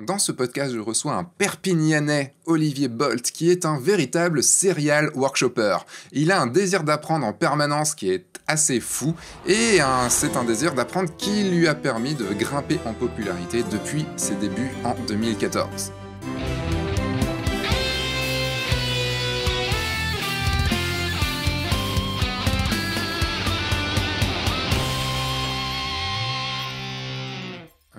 Dans ce podcast, je reçois un Perpignanais, Olivier Bolt, qui est un véritable serial workshopper. Il a un désir d'apprendre en permanence qui est assez fou, et c'est un désir d'apprendre qui lui a permis de grimper en popularité depuis ses débuts en 2014.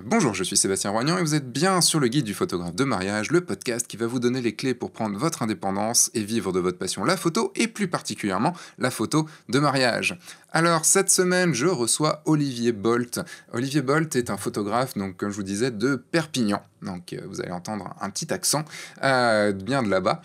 Bonjour, je suis Sébastien Roignan et vous êtes bien sur le guide du photographe de mariage, le podcast qui va vous donner les clés pour prendre votre indépendance et vivre de votre passion, la photo, et plus particulièrement la photo de mariage. Alors, cette semaine, je reçois Olivier Bolt. Olivier Bolt est un photographe, donc, comme je vous disais, de Perpignan. Donc, vous allez entendre un petit accent, bien de là-bas.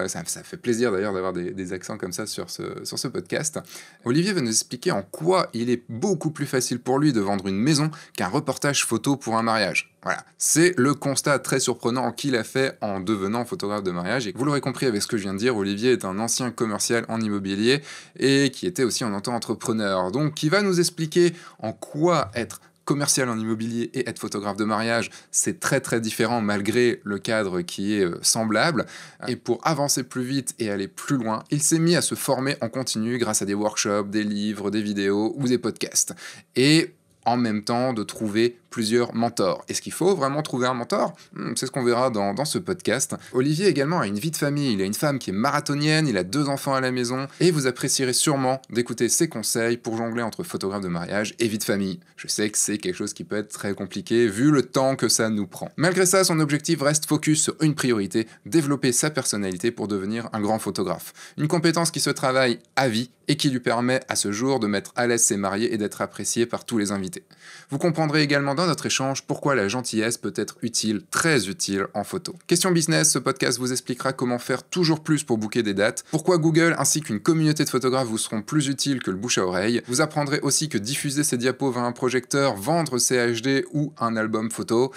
Ça fait plaisir d'ailleurs d'avoir des accents comme ça sur ce podcast. Olivier va nous expliquer en quoi il est beaucoup plus facile pour lui de vendre une maison qu'un reportage photo pour un mariage. Voilà, c'est le constat très surprenant qu'il a fait en devenant photographe de mariage. Et vous l'aurez compris avec ce que je viens de dire, Olivier est un ancien commercial en immobilier et qui était aussi en auto-entrepreneur. Donc, qui va nous expliquer en quoi être commercial en immobilier et être photographe de mariage, c'est très très différent malgré le cadre qui est semblable. Et pour avancer plus vite et aller plus loin, il s'est mis à se former en continu grâce à des workshops, des livres, des vidéos ou des podcasts. Et en même temps de trouver plusieurs mentors. Est-ce qu'il faut vraiment trouver un mentor ? C'est ce qu'on verra dans ce podcast. Olivier également a une vie de famille, il a une femme qui est marathonienne, il a 2 enfants à la maison, et vous apprécierez sûrement d'écouter ses conseils pour jongler entre photographe de mariage et vie de famille. Je sais que c'est quelque chose qui peut être très compliqué vu le temps que ça nous prend. Malgré ça, son objectif reste focus sur une priorité, développer sa personnalité pour devenir un grand photographe. Une compétence qui se travaille à vie et qui lui permet à ce jour de mettre à l'aise ses mariés et d'être apprécié par tous les invités. Vous comprendrez également dans notre échange pourquoi la gentillesse peut être utile, très utile en photo. Question business, ce podcast vous expliquera comment faire toujours plus pour booker des dates, pourquoi Google ainsi qu'une communauté de photographes vous seront plus utiles que le bouche à oreille. Vous apprendrez aussi que diffuser ses diapos vers un projecteur, vendre ses HD ou un album photo,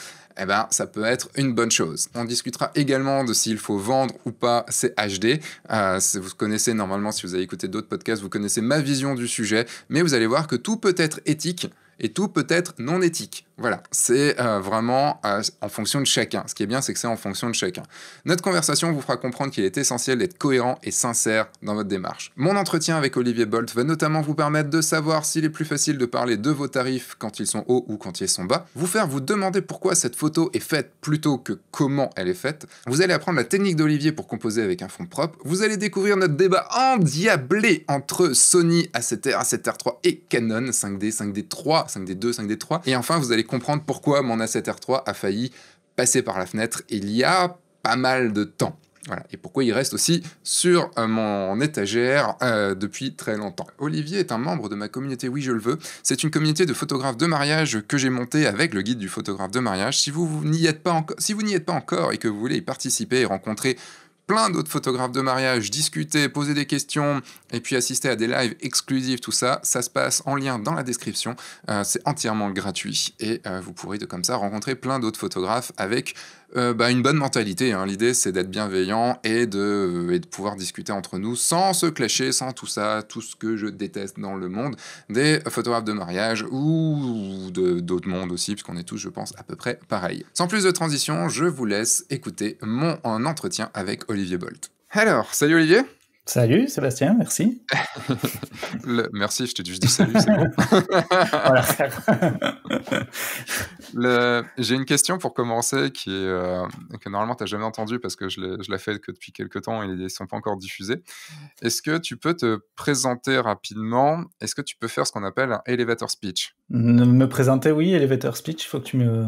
ça peut être une bonne chose. On discutera également de s'il faut vendre ou pas ces HD. Vous connaissez normalement, si vous avez écouté d'autres podcasts, vous connaissez ma vision du sujet, mais vous allez voir que tout peut être éthique et tout peut être non éthique. Voilà, c'est vraiment en fonction de chacun. Ce qui est bien, c'est que c'est en fonction de chacun. Notre conversation vous fera comprendre qu'il est essentiel d'être cohérent et sincère dans votre démarche. Mon entretien avec Olivier Bolt va notamment vous permettre de savoir s'il est plus facile de parler de vos tarifs quand ils sont hauts ou quand ils sont bas, vous faire vous demander pourquoi cette photo est faite plutôt que comment elle est faite. Vous allez apprendre la technique d'Olivier pour composer avec un fond propre. Vous allez découvrir notre débat endiablé entre Sony A7R, A7R3 et Canon 5D, 5D3, 5D2, 5D3. Et enfin, vous allez comprendre pourquoi mon A7R3 a failli passer par la fenêtre il y a pas mal de temps. Voilà. Et pourquoi il reste aussi sur mon étagère depuis très longtemps. Olivier est un membre de ma communauté Oui Je Le Veux. C'est une communauté de photographes de mariage que j'ai montée avec le guide du photographe de mariage. Si vous n'y êtes pas encore et que vous voulez y participer et rencontrer plein d'autres photographes de mariage, discuter, poser des questions et puis assister à des lives exclusifs, tout ça, ça se passe en lien dans la description. C'est entièrement gratuit et vous pourrez comme ça rencontrer plein d'autres photographes avec une bonne mentalité. Hein. L'idée, c'est d'être bienveillant et de pouvoir discuter entre nous sans se clasher, sans tout ça, tout ce que je déteste dans le monde des photographes de mariage ou d'autres mondes aussi, puisqu'on est tous, je pense, à peu près pareil. Sans plus de transition, je vous laisse écouter mon entretien avec Olivier Bolt. Alors, salut Olivier. Salut Sébastien, merci. Merci, je t'ai dit salut, c'est bon. J'ai une question pour commencer qui est, que normalement tu n'as jamais entendue parce que je la fais que depuis quelques temps et ils ne sont pas encore diffusés. Est-ce que tu peux te présenter rapidement ? Est-ce que tu peux faire ce qu'on appelle un elevator speech ? Me présenter, oui, elevator speech, il faut que tu me...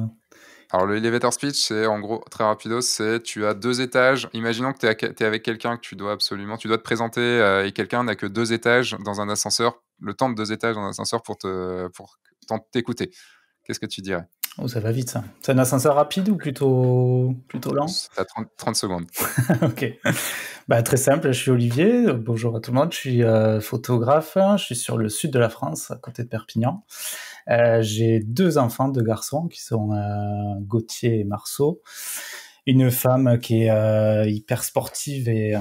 Alors, le elevator speech, c'est en gros, très rapido, c'est tu as 2 étages. Imaginons que tu es avec quelqu'un que tu dois te présenter et quelqu'un n'a que 2 étages dans un ascenseur, le temps de 2 étages dans un ascenseur pour t'écouter. Qu'est-ce que tu dirais ? Oh, ça va vite, ça. C'est un ascenseur rapide ou plutôt lent ? C'est à 30 secondes. Ok. Très simple, je suis Olivier. Bonjour à tout le monde. Je suis photographe. Je suis sur le sud de la France, à côté de Perpignan. J'ai 2 enfants, 2 garçons qui sont Gauthier et Marceau. Une femme qui est hyper sportive et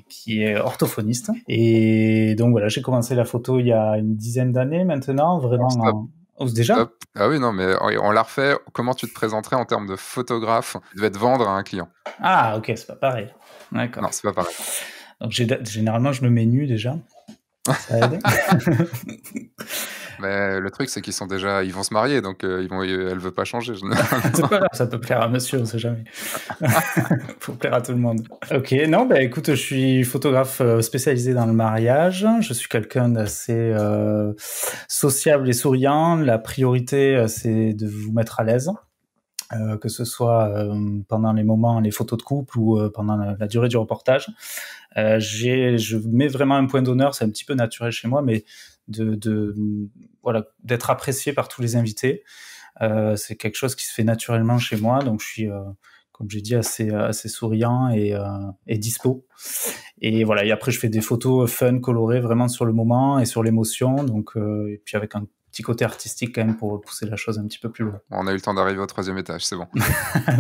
qui est orthophoniste. Et donc voilà, j'ai commencé la photo il y a une dizaine d'années maintenant, vraiment. Oh, déjà? Hop. Ah oui, non, mais on la refait. Comment tu te présenterais en termes de photographe? Tu devais te vendre à un client. Ah OK, c'est pas pareil. Non, D'accord. c'est pas pareil. Donc généralement, je me mets nu déjà, ça aide. Mais le truc, c'est ils vont se marier, donc elle veut pas changer généralement. C'est pas grave, ça peut plaire à monsieur, on sait jamais. Faut plaire à tout le monde. OK, non, bah, écoute, je suis photographe, spécialisé dans le mariage. Je suis quelqu'un d'assez, sociable et souriant. La priorité, c'est de vous mettre à l'aise, que ce soit, pendant les photos de couple ou, pendant la durée du reportage. Je mets vraiment un point d'honneur, c'est un petit peu naturel chez moi, mais voilà, d'être apprécié par tous les invités. C'est quelque chose qui se fait naturellement chez moi, donc je suis, comme j'ai dit, assez souriant et dispo. Et voilà, et après je fais des photos fun, colorées, vraiment sur le moment et sur l'émotion, donc et puis avec un petit côté artistique quand même pour pousser la chose un petit peu plus loin. On a eu le temps d'arriver au 3e étage, c'est bon.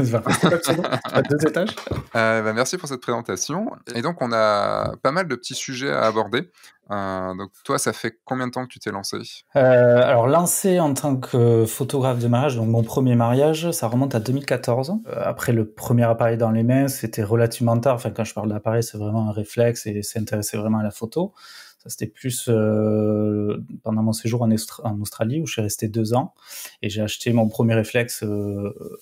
C'est parfait. C'est quoi le pseudo? Tu as 2 étages? Bah, merci pour cette présentation et donc on a pas mal de petits sujets à aborder. Donc toi, ça fait combien de temps que tu t'es lancé? Alors lancé en tant que photographe de mariage, donc mon premier mariage, ça remonte à 2014. Après le premier appareil dans les mains, c'était relativement tard. Enfin, quand je parle d'appareil, c'est vraiment un réflexe et s'intéresser vraiment à la photo. Ça, c'était plus pendant mon séjour en Australie, où je suis resté 2 ans. Et j'ai acheté mon premier réflexe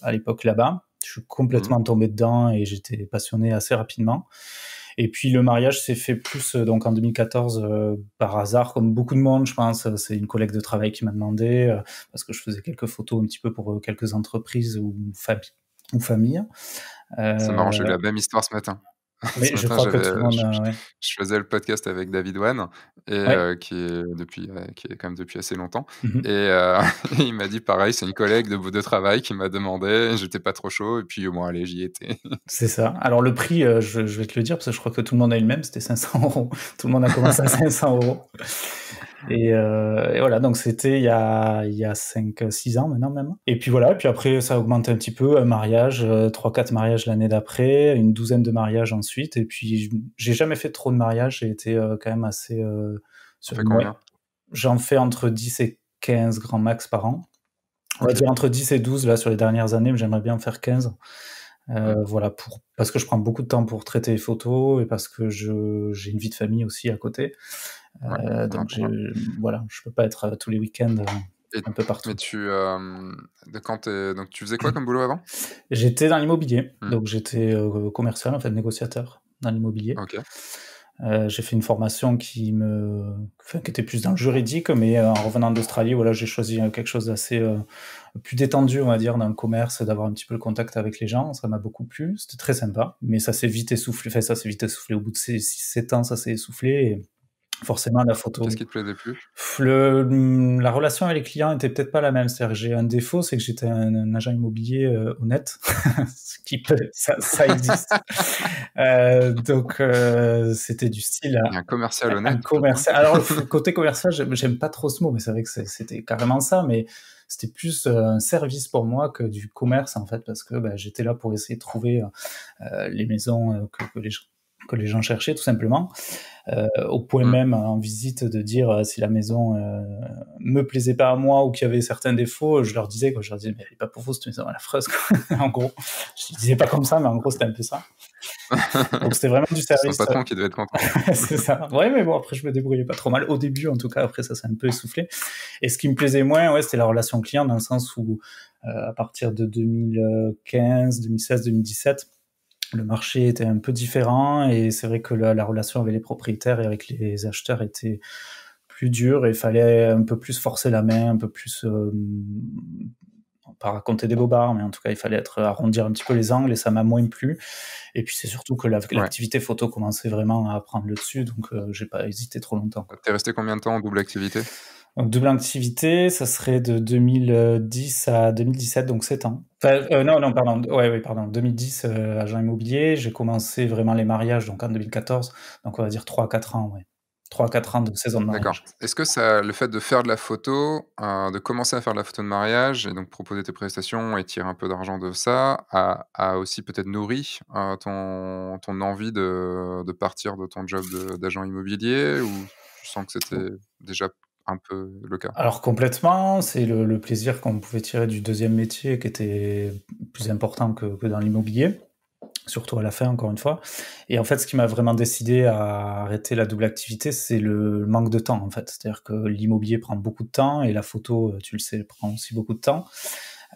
à l'époque là-bas. Je suis Mmh. complètement tombé dedans et j'étais passionné assez rapidement. Et puis le mariage s'est fait plus donc en 2014 par hasard, comme beaucoup de monde, je pense. C'est une collègue de travail qui m'a demandé parce que je faisais quelques photos un petit peu pour quelques entreprises ou familles. C'est marrant, j'ai eu Euh, la même histoire ce matin. mais Ce je matin, crois que tout le monde, ouais. je faisais le podcast avec David Wan et Ouais. qui est quand même depuis assez longtemps et Mhm. il m'a dit pareil, c'est une collègue de travail qui m'a demandé, j'étais pas trop chaud et puis bon allez, j'y étais. C'est ça. Alors le prix, je vais te le dire parce que je crois que tout le monde a eu le même, c'était 500 euros. Tout le monde a commencé à 500 euros. Et voilà, donc c'était il y a 5, 6 ans maintenant même. Et puis voilà, puis après ça a augmenté un petit peu, un mariage, 3-4 mariages l'année d'après, une douzaine de mariages ensuite. Et puis j'ai jamais fait trop de mariages, j'ai été quand même assez Ça sur fait une moyenne. combien? J'en fais entre 10 et 15 grand max par an. On va OK. dire entre 10 et 12 là sur les dernières années, mais j'aimerais bien en faire 15. Mmh. Voilà, parce que je prends beaucoup de temps pour traiter les photos et parce que j'ai une vie de famille aussi à côté. Ouais, c'est Donc important voilà, je peux pas être tous les week-ends et un peu mais partout. de quand donc tu faisais quoi comme boulot avant? J'étais dans l'immobilier, Mmh. donc j'étais commercial, en fait, négociateur dans l'immobilier. OK. J'ai fait une formation qui était plus dans le juridique, mais en revenant d'Australie, voilà, j'ai choisi quelque chose d'assez plus détendu, on va dire, dans le commerce, d'avoir un petit peu le contact avec les gens. Ça m'a beaucoup plu, c'était très sympa, mais ça s'est vite essoufflé. Enfin, ça s'est vite essoufflé. Au bout de 6-7 ans, ça s'est essoufflé. Et forcément, la Qu'est-ce photo. qui te plaisait plus? La relation avec les clients était peut-être pas la même. C'est-à-dire que j'ai un défaut, c'est que j'étais un agent immobilier honnête, ce qui peut, ça existe. Donc c'était du style Il y a un commercial un honnête? commercial. Alors le côté commercial, j'aime pas trop ce mot, mais c'est vrai que c'était carrément ça. Mais c'était plus un service pour moi que du commerce en fait, parce que bah, j'étais là pour essayer de trouver les maisons que les gens cherchaient tout simplement. Au point Mmh. même en visite de dire si la maison me plaisait pas à moi ou qu'il y avait certains défauts, je leur disais quoi, je leur disais mais elle est pas pour vous cette maison, elle est affreuse quoi. En gros, je disais pas comme ça, mais en gros c'était un peu ça. Donc c'était vraiment du C'est son service. patron qui devait être content. C'est ça. Ouais, mais bon après je me débrouillais pas trop mal au début en tout cas. Après ça s'est un peu essoufflé. Et ce qui me plaisait moins, ouais, c'était la relation client dans le sens où à partir de 2015, 2016, 2017 le marché était un peu différent et c'est vrai que la relation avec les propriétaires et avec les acheteurs était plus dure et il fallait un peu plus forcer la main, un peu plus, pas raconter des bobards, mais en tout cas, il fallait arrondir un petit peu les angles et ça m'a moins plu. Et puis c'est surtout que Ouais. l'activité photo commençait vraiment à prendre le dessus, donc j'ai pas hésité trop longtemps, quoi. Tu resté combien de temps en double activité? Donc double activité, ça serait de 2010 à 2017, donc 7 ans. Enfin, non, non, pardon, ouais, oui, pardon, 2010, agent immobilier. J'ai commencé vraiment les mariages donc en 2014, donc on va dire 3 à 4 ans, ouais. 3 à 4 ans de saison de D'accord. mariage. Est-ce que ça le fait de faire de la photo, de commencer à faire de la photo de mariage et donc proposer tes prestations et tirer un peu d'argent de ça, a aussi peut-être nourri, ton envie de partir de ton job d'agent immobilier? Ou tu sens que c'était déjà un peu le cas? Alors complètement, c'est le plaisir qu'on pouvait tirer du deuxième métier qui était plus important que dans l'immobilier, surtout à la fin, encore une fois. Et en fait, ce qui m'a vraiment décidé à arrêter la double activité, c'est le manque de temps, en fait. C'est-à-dire que l'immobilier prend beaucoup de temps et la photo, tu le sais, prend aussi beaucoup de temps.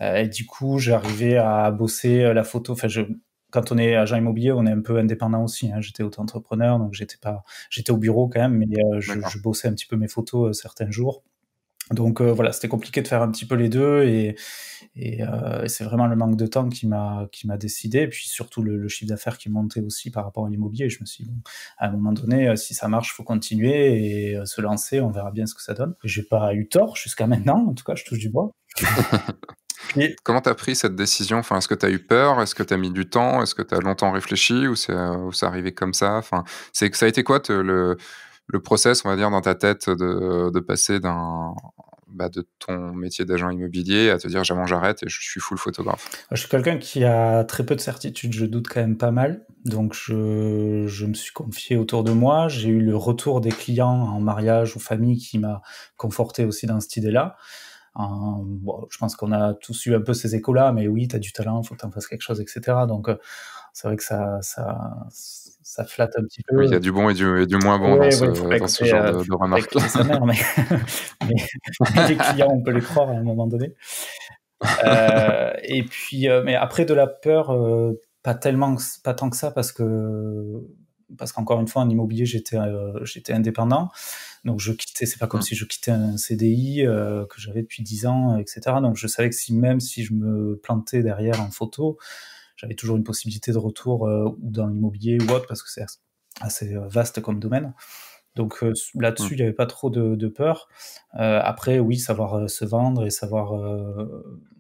Et du coup, j'arrivais à bosser la photo. Enfin, quand on est agent immobilier, on est un peu indépendant aussi, hein. J'étais auto-entrepreneur, donc j'étais au bureau quand même, mais D'accord. je bossais un petit peu mes photos certains jours. Donc voilà, c'était compliqué de faire un petit peu les deux et c'est vraiment le manque de temps qui m'a décidé. Et puis surtout le chiffre d'affaires qui montait aussi par rapport à l'immobilier. Je me suis dit, bon, à un moment donné, si ça marche, faut continuer et se lancer. On verra bien ce que ça donne. J'ai pas eu tort jusqu'à maintenant. En tout cas, je touche du bois. Et Comment tu as pris cette décision? Enfin, est-ce que tu as eu peur? Est-ce que tu as mis du temps? Est-ce que tu as longtemps réfléchi ou c'est arrivé comme ça? Enfin, ça a été quoi te le process, on va dire, dans ta tête de passer de ton métier d'agent immobilier à te dire: «Bon, j'arrête et je suis full photographe»? je suis quelqu'un qui a très peu de certitudes. Je doute quand même pas mal. Donc je me suis confié autour de moi. J'ai eu le retour des clients en mariage ou famille qui m'a conforté aussi dans cette idée-là. Bon, je pense qu'on a tous eu un peu ces échos-là, mais oui, tu as du talent, il faut que tu en fasses quelque chose, etc. Donc, c'est vrai que ça flatte un petit Oui, il y peu. a du bon et du moins bon Oui, oui, dans ce genre de faut pas remarques. écouter sa mère, mais, mais les clients, on peut les croire à un moment donné. Et puis, mais après de la peur, pas tant que ça, parce qu'encore une fois, en immobilier, j'étais indépendant. Donc je quittais, c'est pas comme Mmh. si je quittais un CDI que j'avais depuis 10 ans, etc. Donc je savais que même si je me plantais derrière en photo, j'avais toujours une possibilité de retour ou dans l'immobilier ou autre, parce que c'est assez vaste comme domaine. Donc Mmh. là-dessus, il n'y avait pas trop de peur. Après, oui, savoir se vendre et savoir,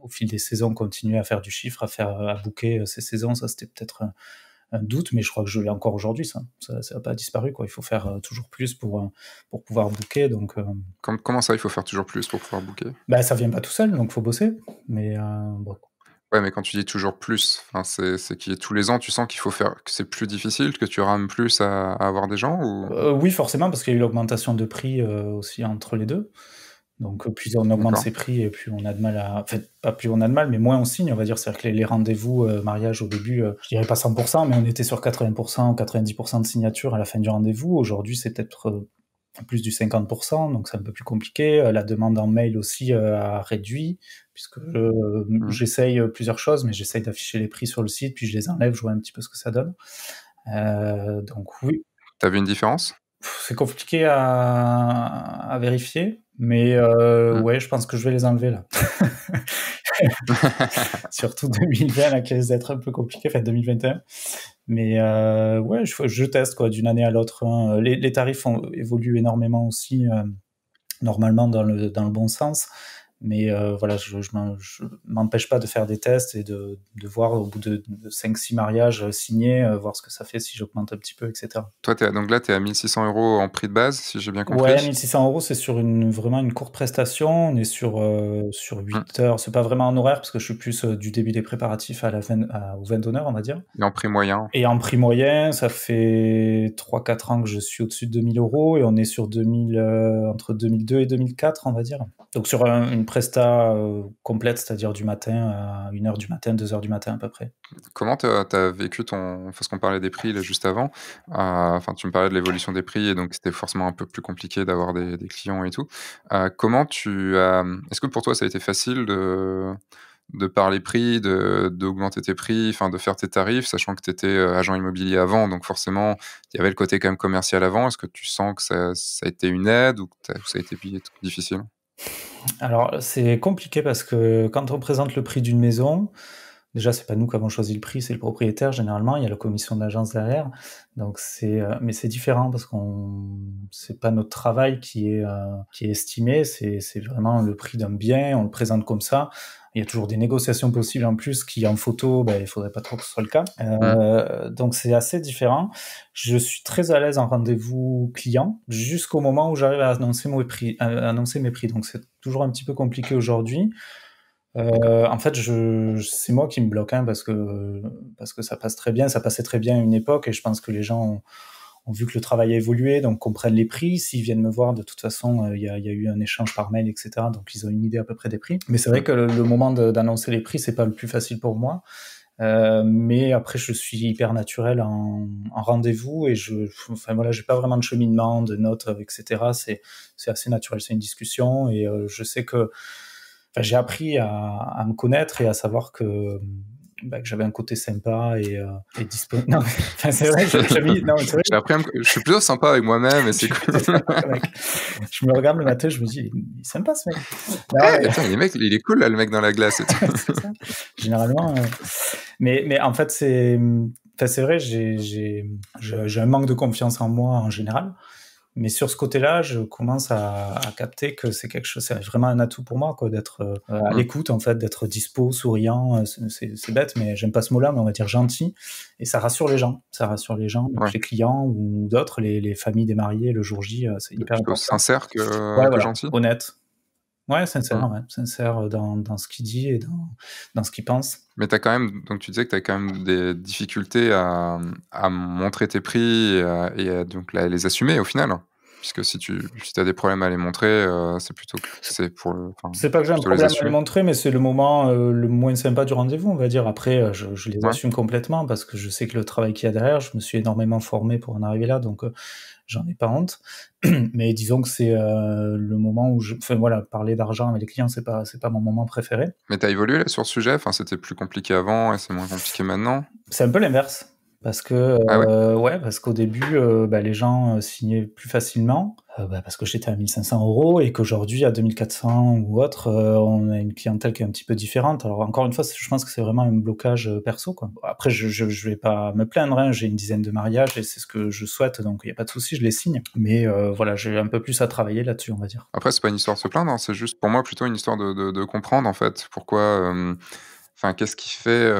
au fil des saisons, continuer à faire du chiffre, à booker ces saisons, ça c'était peut-être un doute, mais je crois que je l'ai encore aujourd'hui, ça n'a pas disparu, quoi. Il faut faire toujours plus pour pouvoir booker. Donc, Comment ça, il faut faire toujours plus pour pouvoir booker? bah, ça vient pas tout seul, donc faut bosser. Mais bon. Ouais, mais quand tu dis toujours plus, enfin, c'est qui tous les ans, tu sens que c'est plus difficile, que tu rames plus à avoir des gens ou? Oui, forcément, parce qu'il y a eu l'augmentation de prix aussi entre les deux. Donc, plus on augmente D'accord. ses prix et plus on a de mal enfin, pas plus on a de mal, mais moins on signe, on va dire. C'est-à-dire que les rendez-vous mariage au début, je dirais pas 100%, mais on était sur 80% ou 90% de signatures à la fin du rendez-vous. Aujourd'hui, c'est peut-être plus du 50%, donc c'est un peu plus compliqué. La demande en mail aussi a réduit, puisque Mmh. j'essaye plusieurs choses, mais j'essaye d'afficher les prix sur le site, puis je les enlève, je vois un petit peu ce que ça donne. Donc oui, Tu as vu une différence? c'est compliqué à vérifier, mais Mmh. ouais, je pense que je vais les enlever là. Surtout 2020 là, qui risque d'être un peu compliqué, enfin 2021. Mais ouais, je teste quoi, d'une année à l'autre, hein. Les tarifs évoluent énormément aussi, normalement dans le bon sens. Mais voilà, je m'empêche pas de faire des tests et de voir au bout de 5-6 mariages signés, voir ce que ça fait si j'augmente un petit peu, etc. Toi, donc là, tu es à 1 600 € en prix de base, si j'ai bien Ouais, compris? 1 600 €, c'est sur vraiment une courte prestation. On est sur Mmh. 8 heures. C'est pas vraiment en horaire parce que je suis plus du début des préparatifs au vin d'honneur, on va dire. Et en prix moyen? Et en prix moyen, ça fait 3-4 ans que je suis au-dessus de 2 000 € et on est sur 2000, entre 2002 et 2004, on va dire. Donc sur une presta complète, c'est-à-dire du matin à 1 heure du matin, 2 heures du matin à peu près. Comment tu as vécu parce qu'on parlait des prix là juste avant, enfin tu me parlais de l'évolution des prix et donc c'était forcément un peu plus compliqué d'avoir des clients et tout. Comment est-ce que pour toi ça a été facile de parler prix, d'augmenter tes prix, enfin de faire tes tarifs, sachant que tu étais, agent immobilier avant, donc forcément il y avait le côté quand même commercial avant. Est-ce que tu sens que ça a été une aide ou que ça a été difficile? Alors c'est compliqué parce que quand on présente le prix d'une maison, déjà, c'est pas nous qui avons choisi le prix, c'est le propriétaire généralement, il y a la commission d'agence derrière. Donc mais c'est différent parce qu'on c'est pas notre travail qui est estimé, c'est vraiment le prix d'un bien, on le présente comme ça. Il y a toujours des négociations possibles en plus qui en photo, il faudrait pas trop que ce soit le cas. Mmh. Donc c'est assez différent. Je suis très à l'aise en rendez-vous client jusqu'au moment où j'arrive à annoncer mes prix. Donc c'est toujours un petit peu compliqué aujourd'hui. D'accord. En fait, c'est moi qui me bloque, hein, parce que ça passe très bien, ça passait très bien à une époque et je pense que les gens ont vu que le travail a évolué, donc comprennent les prix. S'ils viennent me voir, de toute façon, il y a eu un échange par mail, etc. Donc ils ont une idée à peu près des prix. Mais c'est vrai que le moment d'annoncer les prix, c'est pas le plus facile pour moi. Mais après, je suis hyper naturel en rendez-vous et j'ai pas vraiment de cheminement, de notes, etc. C'est assez naturel, c'est une discussion et je sais que j'ai appris à me connaître et à savoir que j'avais un côté sympa et disponible. Non, c'est vrai, j'ai appris je suis plutôt sympa avec moi-même et c'est cool. Je me regarde le matin, je me dis, il est sympa ce mec. Attends, il est cool là, le mec dans la glace et tout. C'est ça. Généralement, mais en fait, c'est vrai, j'ai un manque de confiance en moi en général. Mais sur ce côté-là, je commence à capter que c'est quelque chose, c'est vraiment un atout pour moi, quoi, d'être à l'écoute, en fait, d'être dispo, souriant. C'est bête, mais j'aime pas ce mot-là, mais on va dire gentil. Et ça rassure les gens. Ça rassure les gens, donc les clients ou d'autres, les familles des mariés le jour J, c'est hyper important. Sincère que gentil. Honnête. Ouais, sincère, sincère dans ce qu'il dit et dans ce qu'il pense. Mais t'as quand même, donc tu disais que tu as quand même des difficultés à montrer tes prix et à donc les assumer au final. Puisque si tu as des problèmes à les montrer, c'est pas que j'ai un problème à les montrer, mais c'est le moment le moins sympa du rendez-vous, on va dire. Après, je les assume complètement parce que je sais que le travail qu'il y a derrière, je me suis énormément formé pour en arriver là, donc j'en ai pas honte. Mais disons que c'est le moment où parler d'argent avec les clients, c'est pas mon moment préféré. Mais t'as évolué là, sur le sujet, c'était plus compliqué avant et c'est moins compliqué maintenant. C'est un peu l'inverse. Parce que parce qu'au début les gens signaient plus facilement parce que j'étais à 1 500 € et qu'aujourd'hui à 2 400 ou autre on a une clientèle qui est un petit peu différente. Alors encore une fois, je pense que c'est vraiment un blocage perso, quoi. Après je vais pas me plaindre, hein. J'ai une dizaine de mariages et c'est ce que je souhaite, donc il y a pas de souci, je les signe. Mais j'ai un peu plus à travailler là-dessus, on va dire. Après c'est pas une histoire de se plaindre, hein. C'est juste pour moi plutôt une histoire de comprendre en fait pourquoi. Qu'est-ce qui fait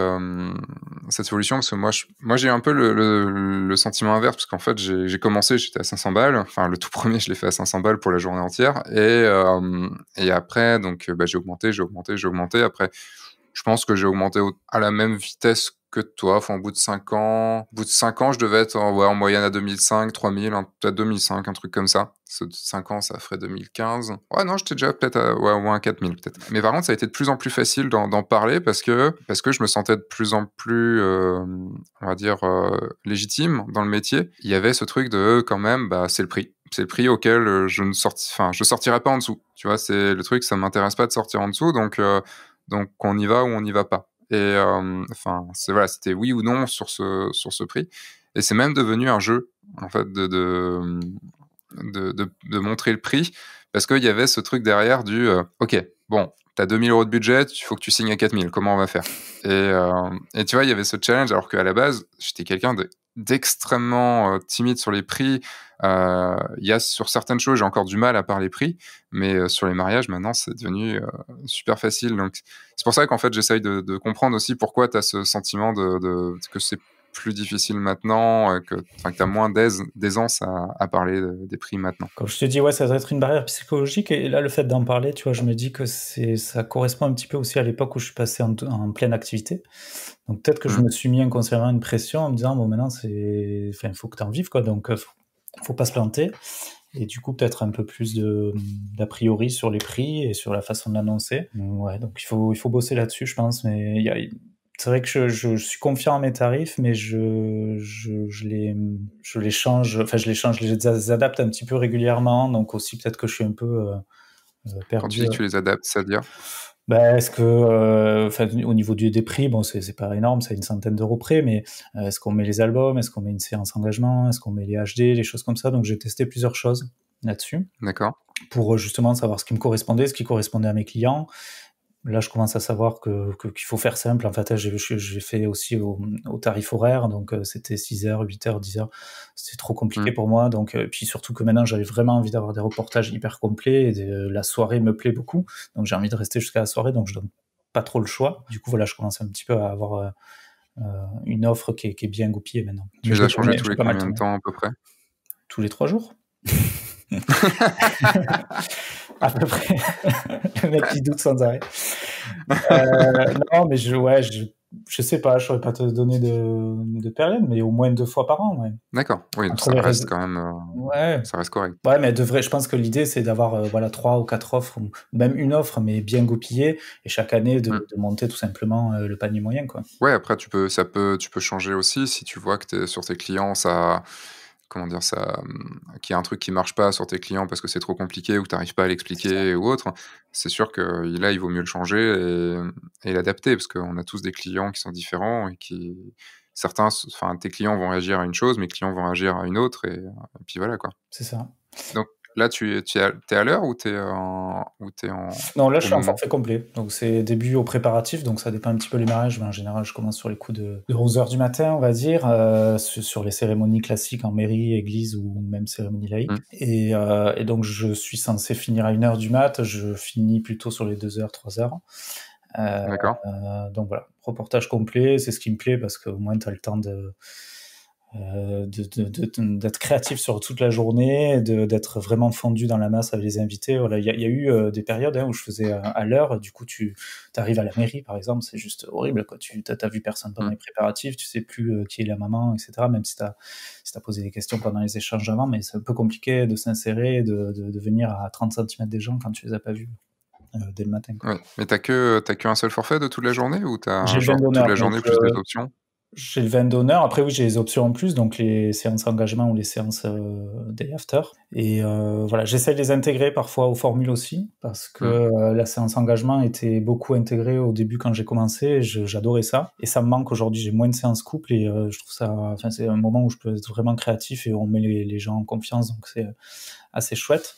cette solution? Parce que moi j'ai eu un peu le sentiment inverse, parce qu'en fait, j'ai commencé, j'étais à 500 balles. Enfin, le tout premier, je l'ai fait à 500 balles pour la journée entière. Et après, donc, j'ai augmenté. Après, je pense que j'ai augmenté à la même vitesse que toi. Enfin, au bout de 5 ans, je devais être en moyenne à 2005, 3000, peut-être 2005, un truc comme ça. 5 ans, ça ferait 2015. Ouais, non, j'étais déjà peut-être au moins à 4000 peut-être. Mais par contre, ça a été de plus en plus facile d'en parler parce que je me sentais de plus en plus, on va dire, légitime dans le métier. Il y avait ce truc de, quand même, c'est le prix. C'est le prix auquel je sortirais pas en dessous. Tu vois, c'est le truc, ça m'intéresse pas de sortir en dessous, donc on y va ou on n'y va pas. Et c'était oui ou non sur ce prix. Et c'est même devenu un jeu, en fait, de montrer le prix, parce qu'il y avait ce truc derrière du ok, bon, t'as 2000 € de budget, il faut que tu signes à 4000, comment on va faire? Et tu vois, il y avait ce challenge, alors qu'à la base, j'étais quelqu'un d'extrêmement timide sur les prix. Il y a sur certaines choses, j'ai encore du mal à parler prix, mais sur les mariages, maintenant, c'est devenu super facile. Donc, c'est pour ça qu'en fait, j'essaye de comprendre aussi pourquoi tu as ce sentiment que c'est plus difficile maintenant, que tu as moins d'aisance à parler des prix maintenant. Quand je te dis, ça doit être une barrière psychologique, et là, le fait d'en parler, tu vois, je me dis que ça correspond un petit peu aussi à l'époque où je suis passé en pleine activité. Donc peut-être que je me suis mis inconsciemment une pression en me disant, bon, maintenant, il faut que tu en vives, quoi, donc faut pas se planter. Et du coup, peut-être un peu plus d'a priori sur les prix et sur la façon de l'annoncer. Ouais, donc il faut bosser là-dessus, je pense, mais c'est vrai que je suis confiant en mes tarifs, mais je les change, je les adapte un petit peu régulièrement, donc aussi peut-être que je suis un peu perdu. Quand tu dis que tu les adaptes, c'est-à-dire? Est-ce que, au niveau des prix, bon, c'est pas énorme, c'est à 100 € près, mais est-ce qu'on met les albums, est-ce qu'on met une séance engagement, est-ce qu'on met les HD, les choses comme ça, donc j'ai testé plusieurs choses là-dessus. D'accord. Pour justement savoir ce qui me correspondait, ce qui correspondait à mes clients. Là, je commence à savoir qu'il faut faire simple. En fait, j'ai fait aussi au tarif horaire, donc c'était 6h, 8h, 10h. C'est trop compliqué pour moi. Donc, puis surtout que maintenant, j'avais vraiment envie d'avoir des reportages hyper complets. Et la soirée me plaît beaucoup. Donc, j'ai envie de rester jusqu'à la soirée, donc je donne pas trop le choix. Du coup, voilà, je commence un petit peu à avoir une offre qui est bien goupillée maintenant. Tu les as changés tous les combien de temps à peu près? Tous les 3 jours. À peu près. Le mec qui doute sans arrêt. Non, mais Je sais pas, je saurais pas te donner de période, mais au moins 2 fois par an, ouais. D'accord, oui, donc Entre ça les reste réseaux. quand même, Ouais. ça reste correct. Ouais, mais je pense que l'idée, c'est d'avoir voilà, 3 ou 4 offres, ou même une offre, mais bien goupillée, et chaque année Mmh. de monter tout simplement le panier moyen, quoi. Ouais, après tu peux changer aussi si tu vois que tu sur tes clients, ça comment dire? Ça, qu'il y a un truc qui marche pas sur tes clients parce que c'est trop compliqué ou que tu arrives pas à C'est ça. l'expliquer ou autre. C'est sûr que là, il vaut mieux le changer et l'adapter parce qu'on a tous des clients qui sont différents et qui certains enfin, tes clients vont réagir à une chose, mes clients vont réagir à une autre et puis voilà, quoi. C'est ça. Donc là, tu es à l'heure ou tu es Non, là, je au suis en moment? forfait complet. Donc, c'est début au préparatif. Donc, ça dépend un petit peu les mariages. Mais en général, je commence sur les coups de 11 heures du matin, on va dire, sur les cérémonies classiques en mairie, église ou même cérémonie laïque. Mmh, Et donc, je suis censé finir à 1 heure du mat. Je finis plutôt sur les 2 heures, 3 heures. Euh, d'accord. donc, voilà. Reportage complet, c'est ce qui me plaît parce qu'au moins, tu as le temps d'être créatif sur toute la journée, d'être vraiment fondu dans la masse avec les invités. Voilà, il y a eu des périodes où je faisais à l'heure. Du coup, tu arrives à la mairie, par exemple, c'est juste horrible, quoi. Tu t'as vu personne pendant Mmh. les préparatifs, tu sais plus qui est la maman, etc. Même si t'as posé des questions pendant les échanges avant, mais c'est un peu compliqué de s'insérer, de venir à 30 centimètres des gens quand tu les as pas vus dès le matin, quoi. Ouais, mais t'as que un seul forfait de toute la journée ou J'ai t'as le vin genre toute d'honneur, la donc journée plus des options? j'ai le vin d'honneur. Après, oui, j'ai les options en plus, donc les séances engagement ou les séances day after. Et voilà, j'essaie de les intégrer parfois aux formules aussi, parce que Mmh. la séance engagement était beaucoup intégrée au début quand j'ai commencé. Et j'adorais ça. Et ça me manque aujourd'hui. J'ai moins de séances couple et je trouve ça. Enfin, c'est un moment où je peux être vraiment créatif et on met les gens en confiance, donc c'est assez chouette.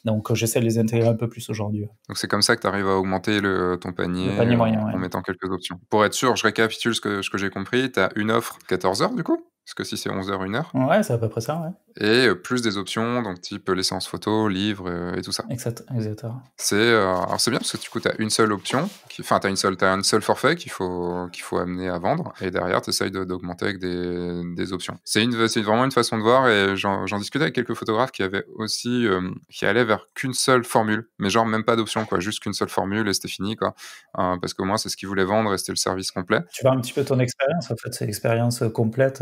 Donc j'essaie de les intégrer un peu plus aujourd'hui. Ouais. Donc c'est comme ça que tu arrives à augmenter ton Le panier panier moyen, ouais. en mettant quelques options. Pour être sûr, je récapitule ce que j'ai compris, tu as une offre 14 heures du coup? Parce que si c'est 11 heures, 1 heure Ouais, c'est à peu près ça, ouais. et plus des options donc type les séances photos, livres, et tout ça. Exactement. Alors c'est bien parce que du coup tu as une seule option enfin tu as un seul forfait qu'il faut amener à vendre et derrière tu essayes d'augmenter avec des options. C'est vraiment une façon de voir et j'en discutais avec quelques photographes qui avaient aussi, qui allaient vers qu'une seule formule, mais genre même pas d'option quoi, juste qu'une seule formule et c'était fini quoi. Parce qu'au moins c'est ce qu'ils voulaient vendre et c'était le service complet. Tu vois un petit peu ton expérience, en fait, c'est l'expérience complète.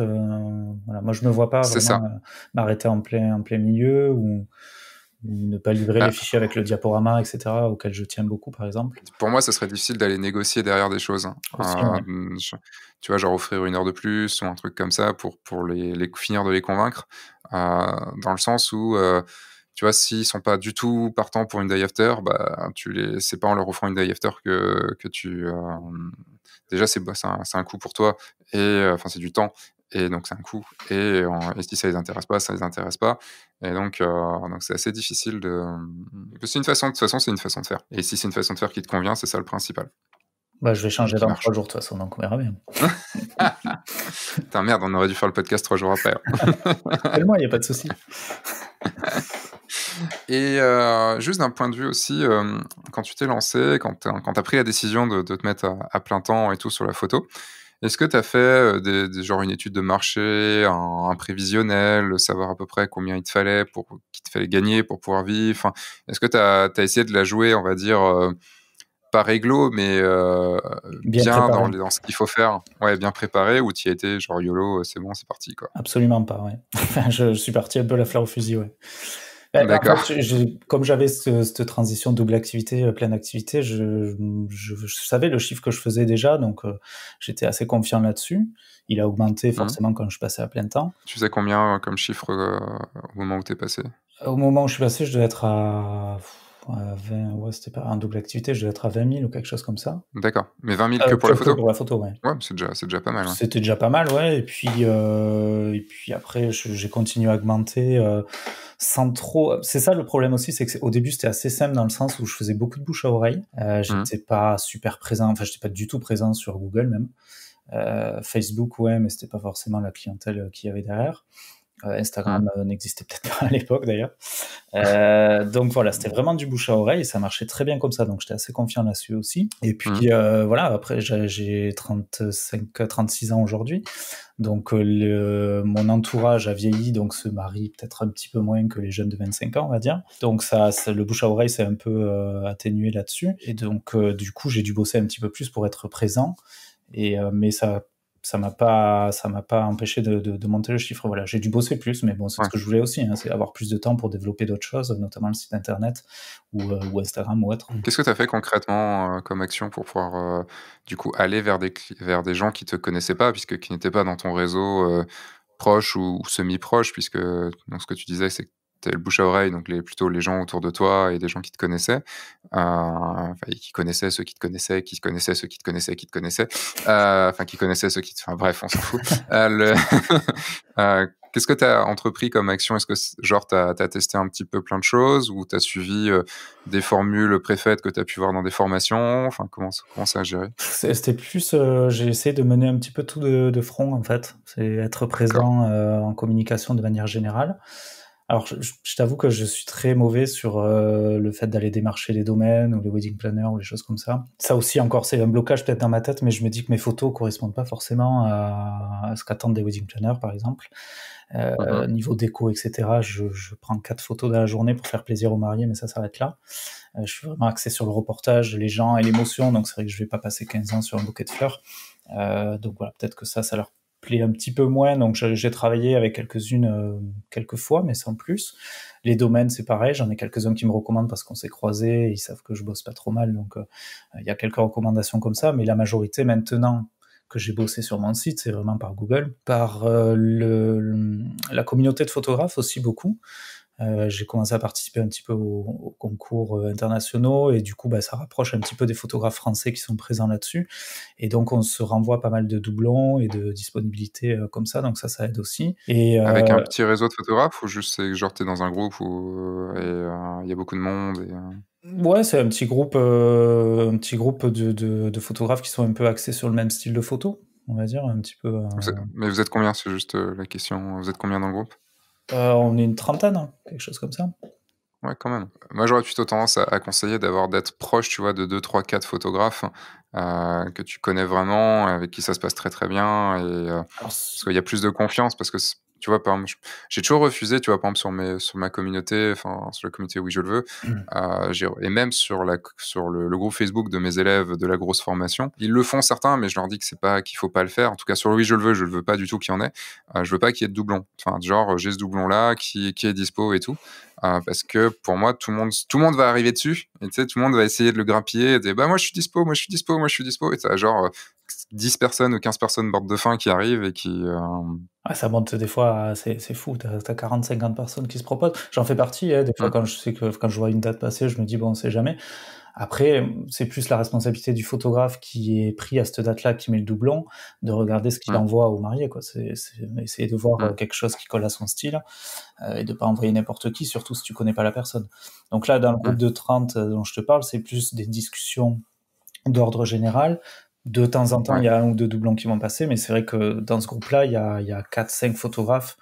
Voilà. Moi, je me vois pas C'est vraiment ça. m'arrêter en plein milieu ou ne pas livrer les Bah, fichiers avec le diaporama, etc., auquel je tiens beaucoup, par exemple. pour moi, ce serait difficile d'aller négocier derrière des choses, hein. Aussi, ouais. Je tu vois, genre offrir 1 heure de plus ou un truc comme ça pour les finir de les convaincre, dans le sens où, tu vois, s'ils sont pas du tout partants pour une day after, bah, c'est pas en leur offrant une day after que déjà c'est un coût pour toi et enfin, c'est du temps et donc c'est un coût et si ça les intéresse pas, ça les intéresse pas et donc c'est assez difficile c'est une façon de toute façon, c'est une façon de faire et si c'est une façon de faire qui te convient, c'est ça le principal Bah, je vais et changer qui dans marche. 3 jours, de toute façon, donc on verra bien. Putain merde, on aurait dû faire le podcast 3 jours après, hein. Appelle-moi, il y a pas de souci. Et juste d'un point de vue aussi, quand tu t'es lancé, quand tu as pris la décision de te mettre à plein temps et tout sur la photo, est-ce que tu as fait, des genre une étude de marché, un prévisionnel, savoir à peu près combien il te fallait qu'il te fallait gagner pour pouvoir vivre? Enfin, est-ce que tu as essayé de la jouer, on va dire, pas réglo, mais Bien bien préparé. dans ce qu'il faut faire? Ouais, bien préparé ou tu y étais genre YOLO, c'est bon, c'est parti, quoi? Absolument pas, ouais. Enfin, je suis parti un peu la fleur au fusil, ouais. En fait, D'accord. comme j'avais cette transition double activité, pleine activité, je savais le chiffre que je faisais déjà, donc j'étais assez confiant là-dessus. Il a augmenté Mmh. forcément quand je passais à plein temps. Tu faisais combien, comme chiffre, au moment où tu es passé? Au moment où je suis passé, je devais être à 20, ouais, c'était pas en double activité, je devais être à 20 000 ou quelque chose comme ça. D'accord, mais 20 000 que pour la Que photo? pour la photo, ouais. Ouais, c'est déjà pas mal, ouais. C'était déjà pas mal, ouais. Et puis après, j'ai continué à augmenter sans trop. C'est ça le problème aussi, c'est que au début c'était assez simple dans le sens où je faisais beaucoup de bouche à oreille. Mmh. J'étais pas super présent, enfin j'étais pas du tout présent sur Google même. Facebook, ouais, mais c'était pas forcément la clientèle qu'il y avait derrière. Mmh. Instagram n'existait peut-être pas à l'époque d'ailleurs. Donc voilà, c'était vraiment du bouche à oreille et ça marchait très bien comme ça, donc j'étais assez confiant là-dessus aussi. Et Mmh. puis voilà, après j'ai 36 ans aujourd'hui, donc mon entourage a vieilli, donc se marie peut-être un petit peu moins que les jeunes de 25 ans, on va dire. Donc le bouche à oreille s'est un peu atténué là-dessus. Et donc du coup, j'ai dû bosser un petit peu plus pour être présent. Mais ça m'a pas empêché de monter le chiffre. Voilà, j'ai dû bosser plus, mais bon, c'est Ouais. ce que je voulais aussi, hein, c'est avoir plus de temps pour développer d'autres choses, notamment le site internet ou Instagram ou autre. Qu'est-ce que tu as fait concrètement, comme action pour pouvoir, du coup, aller vers des gens qui te connaissaient pas, puisque qui n'étaient pas dans ton réseau, proche ou semi-proche? Puisque donc ce que tu disais, c'est que tu le bouche à oreille, donc plutôt les gens autour de toi et des gens qui te connaissaient, enfin et qui connaissaient ceux qui te connaissaient, qui connaissaient ceux qui te connaissaient, qui te connaissaient, enfin qui connaissaient ceux qui te enfin bref, on s'en fout. Le qu'est-ce que tu as entrepris comme action? Est-ce que genre tu as testé un petit peu plein de choses ou tu as suivi, des formules préfaites que tu as pu voir dans des formations? Enfin comment ça a géré? C'était plus, j'ai essayé de mener un petit peu tout de front, en fait. C'est être D'accord. présent, en communication de manière générale. Alors je t'avoue que je suis très mauvais sur, le fait d'aller démarcher les domaines ou les wedding planners ou les choses comme ça. Ça aussi encore, c'est un blocage peut-être dans ma tête, mais je me dis que mes photos correspondent pas forcément à ce qu'attendent des wedding planners, par exemple. Mmh. Niveau déco et cetera, je prends 4 photos dans la journée pour faire plaisir aux mariés, mais ça s'arrête là. Je suis vraiment axé sur le reportage, les gens et l'émotion, donc c'est vrai que je vais pas passer 15 ans sur un bouquet de fleurs. Donc voilà, peut-être que ça leur plaît un petit peu moins, donc j'ai travaillé avec quelques-unes, quelques fois, mais sans plus. Les domaines, c'est pareil, j'en ai quelques-uns qui me recommandent parce qu'on s'est croisés, ils savent que je bosse pas trop mal, donc il y a quelques recommandations comme ça, mais la majorité maintenant que j'ai bossé sur mon site, c'est vraiment par Google, par la communauté de photographes aussi beaucoup. J'ai commencé à participer un petit peu aux concours internationaux et du coup, bah, ça rapproche un petit peu des photographes français qui sont présents là-dessus. Et donc, on se renvoie pas mal de doublons et de disponibilités comme ça, donc ça aide aussi. Et Avec un petit réseau de photographes ou juste c'est genre t'es dans un groupe où, il y a beaucoup de monde et ouais, c'est un petit groupe de photographes qui sont un peu axés sur le même style de photo, on va dire, un petit peu. mais vous êtes combien? C'est juste, la question. Vous êtes combien dans le groupe? On est une trentaine, hein, quelque chose comme ça. Ouais, quand même. Moi, j'aurais plutôt tendance à conseiller d'être proche, tu vois, de 2, 3, 4 photographes, que tu connais vraiment, avec qui ça se passe très, très bien et Alors, parce qu'il y a plus de confiance parce que tu vois, par exemple, j'ai toujours refusé, tu vois, par exemple, sur ma communauté, enfin, sur la communauté Oui, je le veux, et même sur le groupe Facebook de mes élèves de la grosse formation. Ils le font certains, mais je leur dis que c'est pas qu'il faut pas le faire. En tout cas, sur le Oui, je le veux pas du tout qu'il y en ait. Je veux pas qu'il y ait de doublons. Enfin, genre, j'ai ce doublon-là qui est dispo et tout. Parce que pour moi, tout le monde va arriver dessus et tu sais, tout le monde va essayer de le grappiller et dire: «Bah, moi, je suis dispo, moi, je suis dispo, moi, je suis dispo» et tu as genre, 10 personnes ou 15 personnes mortes de faim qui arrivent et qui, ouais, ça monte des fois, c'est fou, tu as 40-50 personnes qui se proposent. J'en fais partie, hein, des fois mmh, quand je sais que quand je vois une date passer, je me dis: «Bon, on sait jamais». Après, c'est plus la responsabilité du photographe qui est pris à cette date-là, qui met le doublon, de regarder ce qu'il mmh, envoie aux mariés, quoi. C'est essayer de voir, mmh, quelque chose qui colle à son style, et de pas envoyer n'importe qui, surtout si tu connais pas la personne. Donc là, dans le groupe mmh, de 30 dont je te parle, c'est plus des discussions d'ordre général. De temps en temps, il ouais. y a un ou deux doublons qui vont passer, mais c'est vrai que dans ce groupe-là, il y a 4-5 photographes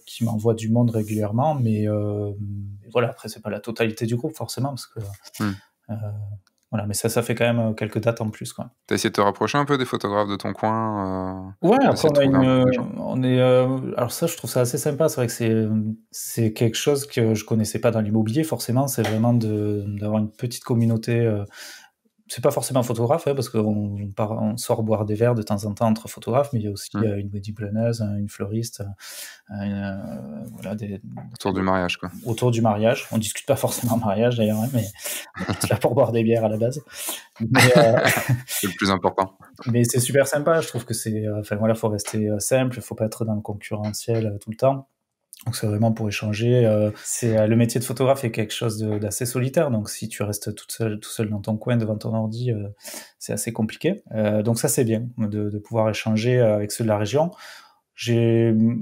qui m'envoient du monde régulièrement, mais voilà, après, c'est pas la totalité du groupe, forcément, parce que Mmh. euh, voilà, mais ça fait quand même quelques dates en plus, quoi. Tu essayé de te rapprocher un peu des photographes de ton coin, Ouais, après d'essayer de on a trouver une, un peu des gens? on est, alors ça je trouve ça assez sympa. C'est vrai que c'est quelque chose que je connaissais pas dans l'immobilier forcément. C'est vraiment d'avoir une petite communauté. C'est pas forcément photographe, hein, parce on sort boire des verres de temps en temps entre photographes, mais il y a aussi Mmh. une wedding planeuse, une fleuriste, voilà, Autour du mariage, quoi. autour du mariage. On discute pas forcément mariage d'ailleurs, hein, mais on est plus là pour boire des bières à la base. Mais, C'est le plus important. mais c'est super sympa. Je trouve que enfin voilà, faut rester simple, faut pas être dans le concurrentiel tout le temps. Donc c'est vraiment pour échanger. Le métier de photographe est quelque chose d'assez solitaire. Donc si tu restes tout seul dans ton coin devant ton ordi, c'est assez compliqué. Donc ça c'est bien de pouvoir échanger avec ceux de la région.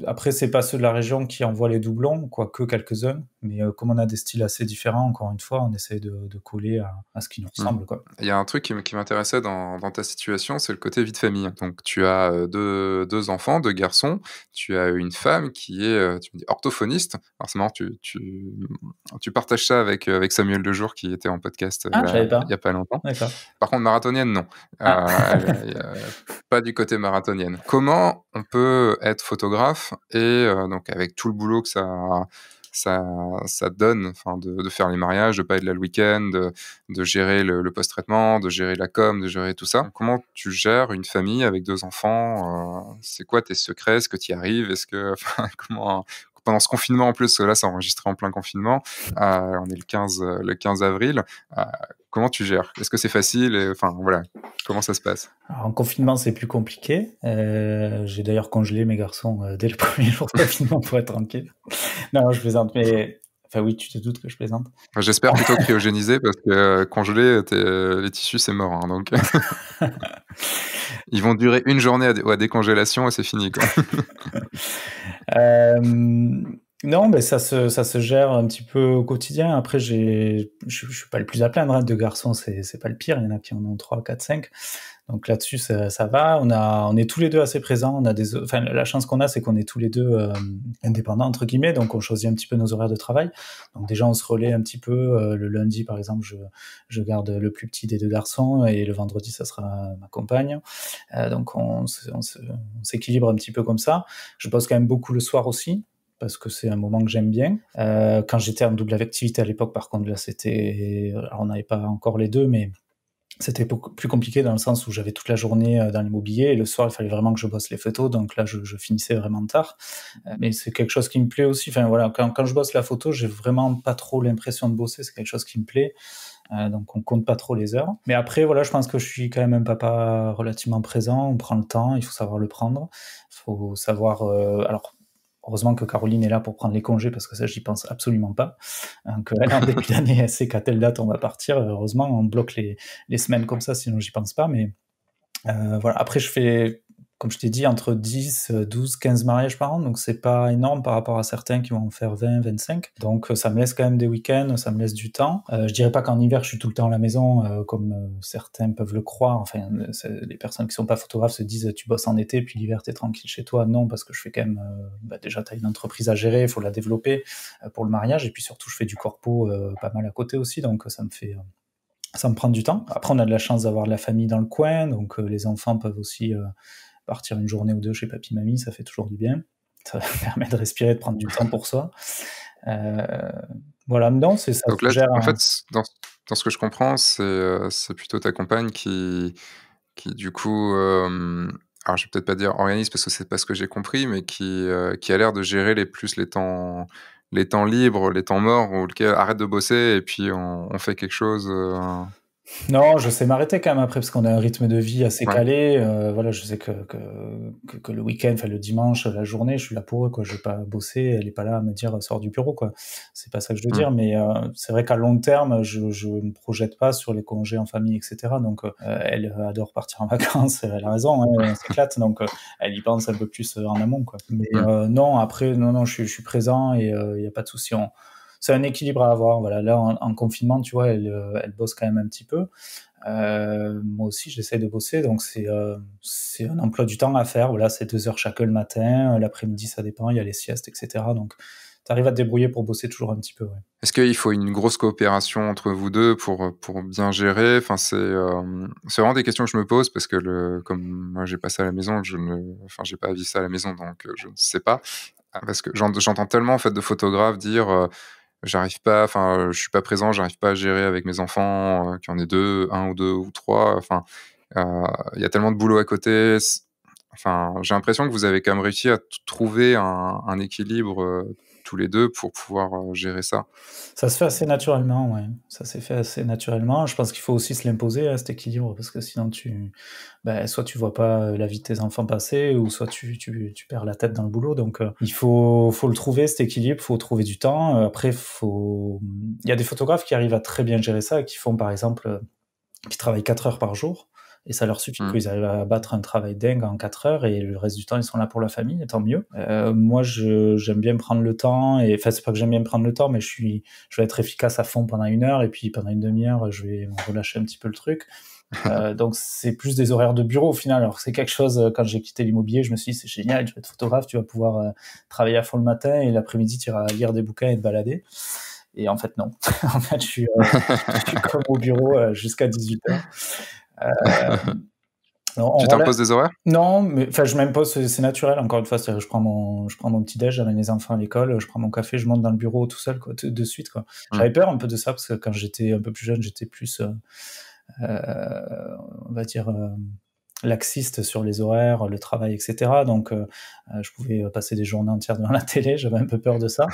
Après, c'est pas ceux de la région qui envoient les doublons, quoique quelques-uns, mais comme on a des styles assez différents, encore une fois, on essaie de coller à ce qui nous Mmh. ressemble, quoi. Il y a un truc qui m'intéressait dans ta situation, c'est le côté vie de famille. Donc tu as, 2 enfants, 2 garçons, tu as une femme qui est, tu me dis orthophoniste. Alors c'est marrant, tu partages ça avec Samuel Lejour qui était en podcast, Ah, je savais il y a pas. pas longtemps. D'accord. Par contre marathonienne, non. Ah. Elle est, pas du côté marathonienne. Comment on peut être photographe et donc avec tout le boulot que ça donne, enfin, de faire les mariages, de pas être là le week-end, de gérer le post-traitement, de gérer la com, de gérer tout ça. Comment tu gères une famille avec 2 enfants? C'est quoi tes secrets? Est-ce que tu y arrives? Est-ce que enfin, comment pendant ce confinement en plus, là, c'est enregistré en plein confinement, on est le 15 avril, comment tu gères? Est-ce que c'est facile et enfin, voilà, comment ça se passe? Alors, en confinement, c'est plus compliqué. J'ai d'ailleurs congelé mes garçons dès le premier jour de confinement pour être tranquille. Non, je plaisante, mais enfin oui, tu te doutes que je plaisante. Enfin, j'espère plutôt cryogénisé parce que congelé, les tissus, c'est mort, hein, donc ils vont durer une journée à décongélation et c'est fini, quoi. Non, mais ça se gère un petit peu au quotidien. Après, je suis pas le plus à plaindre, hein. 2 garçons, c'est pas le pire. Il y en a qui en ont 3, 4, 5. Donc là-dessus, ça va. On est tous les 2 assez présents. Enfin, la chance qu'on a, c'est qu'on est tous les 2 indépendants, entre guillemets. Donc on choisit un petit peu nos horaires de travail. Donc déjà, on se relaie un petit peu. Le lundi, par exemple, je garde le plus petit des 2 garçons et le vendredi, ça sera ma compagne. Donc on s'équilibre un petit peu comme ça. Je bosse quand même beaucoup le soir aussi, parce que c'est un moment que j'aime bien. Quand j'étais en double activité à l'époque, par contre, là, alors, on n'avait pas encore les 2, mais c'était beaucoup plus compliqué dans le sens où j'avais toute la journée dans l'immobilier et le soir, il fallait vraiment que je bosse les photos. Donc là, je finissais vraiment tard. Mais c'est quelque chose qui me plaît aussi. Enfin, voilà, quand je bosse la photo, j'ai vraiment pas trop l'impression de bosser. C'est quelque chose qui me plaît. Donc on compte pas trop les heures. Mais après, voilà, je pense que je suis quand même un papa relativement présent. On prend le temps, il faut savoir le prendre. Il faut savoir... alors, heureusement que Caroline est là pour prendre les congés, parce que ça, j'y pense absolument pas. Donc, elle, en début d'année, elle sait qu'à telle date, on va partir. Heureusement, on bloque les semaines comme ça, sinon j'y pense pas. Mais voilà. Après, je fais, comme je t'ai dit, entre 10, 12, 15 mariages par an. Donc, c'est pas énorme par rapport à certains qui vont en faire 20, 25. Donc, ça me laisse quand même des week-ends, ça me laisse du temps. Je dirais pas qu'en hiver, je suis tout le temps à la maison, comme certains peuvent le croire. Enfin, les personnes qui sont pas photographes se disent, tu bosses en été, puis l'hiver, t'es tranquille chez toi. Non, parce que je fais quand même, déjà, t'as une entreprise à gérer, il faut la développer pour le mariage. Et puis surtout, je fais du corpo pas mal à côté aussi. Donc, ça me prend du temps. Après, on a de la chance d'avoir de la famille dans le coin. Donc, les enfants peuvent aussi partir une journée ou 2 chez papy, mamie, ça fait toujours du bien. Ça permet de respirer, de prendre du temps pour soi. Voilà, non, c'est ça. Donc là, en fait, dans ce que je comprends, c'est plutôt ta compagne qui du coup, alors je vais peut-être pas dire organise parce que c'est pas ce que j'ai compris, mais qui a l'air de gérer les temps libres, les temps morts où lequel arrête de bosser et puis on fait quelque chose. Non, je sais m'arrêter quand même après, parce qu'on a un rythme de vie assez Ouais. calé. Voilà, je sais que le week-end, enfin le dimanche, la journée, je suis là pour eux, quoi. Je vais pas bosser, elle est pas là à me dire sors du bureau, quoi. C'est pas ça que je veux dire, mais c'est vrai qu'à long terme, je me projette pas sur les congés en famille, etc. Donc, elle adore partir en vacances, elle a raison, hein, elle s'éclate, donc elle y pense un peu plus en amont, quoi. Mais non, après, non, je suis présent et il y a pas de souci. C'est un équilibre à avoir. Voilà, là, en confinement, tu vois, elle bosse quand même un petit peu. Moi aussi, j'essaie de bosser, donc c'est un emploi du temps à faire. Voilà, c'est 2 heures chacun le matin, l'après-midi, ça dépend, il y a les siestes, etc. Donc, tu arrives à te débrouiller pour bosser toujours un petit peu, ouais. Est-ce qu'il faut une grosse coopération entre vous 2 pour bien gérer? Enfin, c'est vraiment des questions que je me pose parce que comme moi j'ai pas ça à la maison, j'ai pas à vivre ça à la maison, donc je ne sais pas. Parce que j'entends tellement en fait de photographes dire, j'arrive pas, enfin, je suis pas présent, j'arrive pas à gérer avec mes enfants, qu'il y en ait 2, 1 ou 2 ou 3, enfin, il y a tellement de boulot à côté. Enfin, j'ai l'impression que vous avez quand même réussi à trouver un équilibre, tous les 2 pour pouvoir, gérer ça. Ça se fait assez naturellement, ouais. Ça s'est fait assez naturellement. Je pense qu'il faut aussi se l'imposer, cet équilibre, parce que sinon soit tu vois pas la vie de tes enfants passer, ou soit tu perds la tête dans le boulot. Donc, il faut le trouver, cet équilibre, faut trouver du temps. Après, il y a des photographes qui arrivent à très bien gérer ça, qui font, par exemple, qui travaillent 4 heures par jour. Et ça leur suffit, qu'ils arrivent à battre un travail dingue en 4 heures, et le reste du temps, ils sont là pour la famille, et tant mieux. Moi, j'aime bien prendre le temps, et enfin, c'est pas que j'aime bien prendre le temps, mais je vais être efficace à fond pendant 1 heure, et puis pendant une demi-heure, je vais relâcher un petit peu le truc. Donc, c'est plus des horaires de bureau au final. Alors, c'est quelque chose, quand j'ai quitté l'immobilier, je me suis dit, c'est génial, tu vas être photographe, tu vas pouvoir travailler à fond le matin, et l'après-midi, tu iras lire des bouquins et te balader. Et en fait, non. En fait, je suis comme au bureau jusqu'à 18h. Alors, Tu t'imposes des horaires? Non, mais enfin, je m'impose, c'est naturel, encore une fois. C'est-à-dire que je prends mon petit-déj, j'amène les enfants à l'école, je prends mon café, je monte dans le bureau tout seul, quoi, de suite, quoi. J'avais peur un peu de ça, parce que quand j'étais un peu plus jeune, j'étais plus, on va dire, laxiste sur les horaires, le travail, etc. Donc, je pouvais passer des journées entières devant la télé, j'avais un peu peur de ça.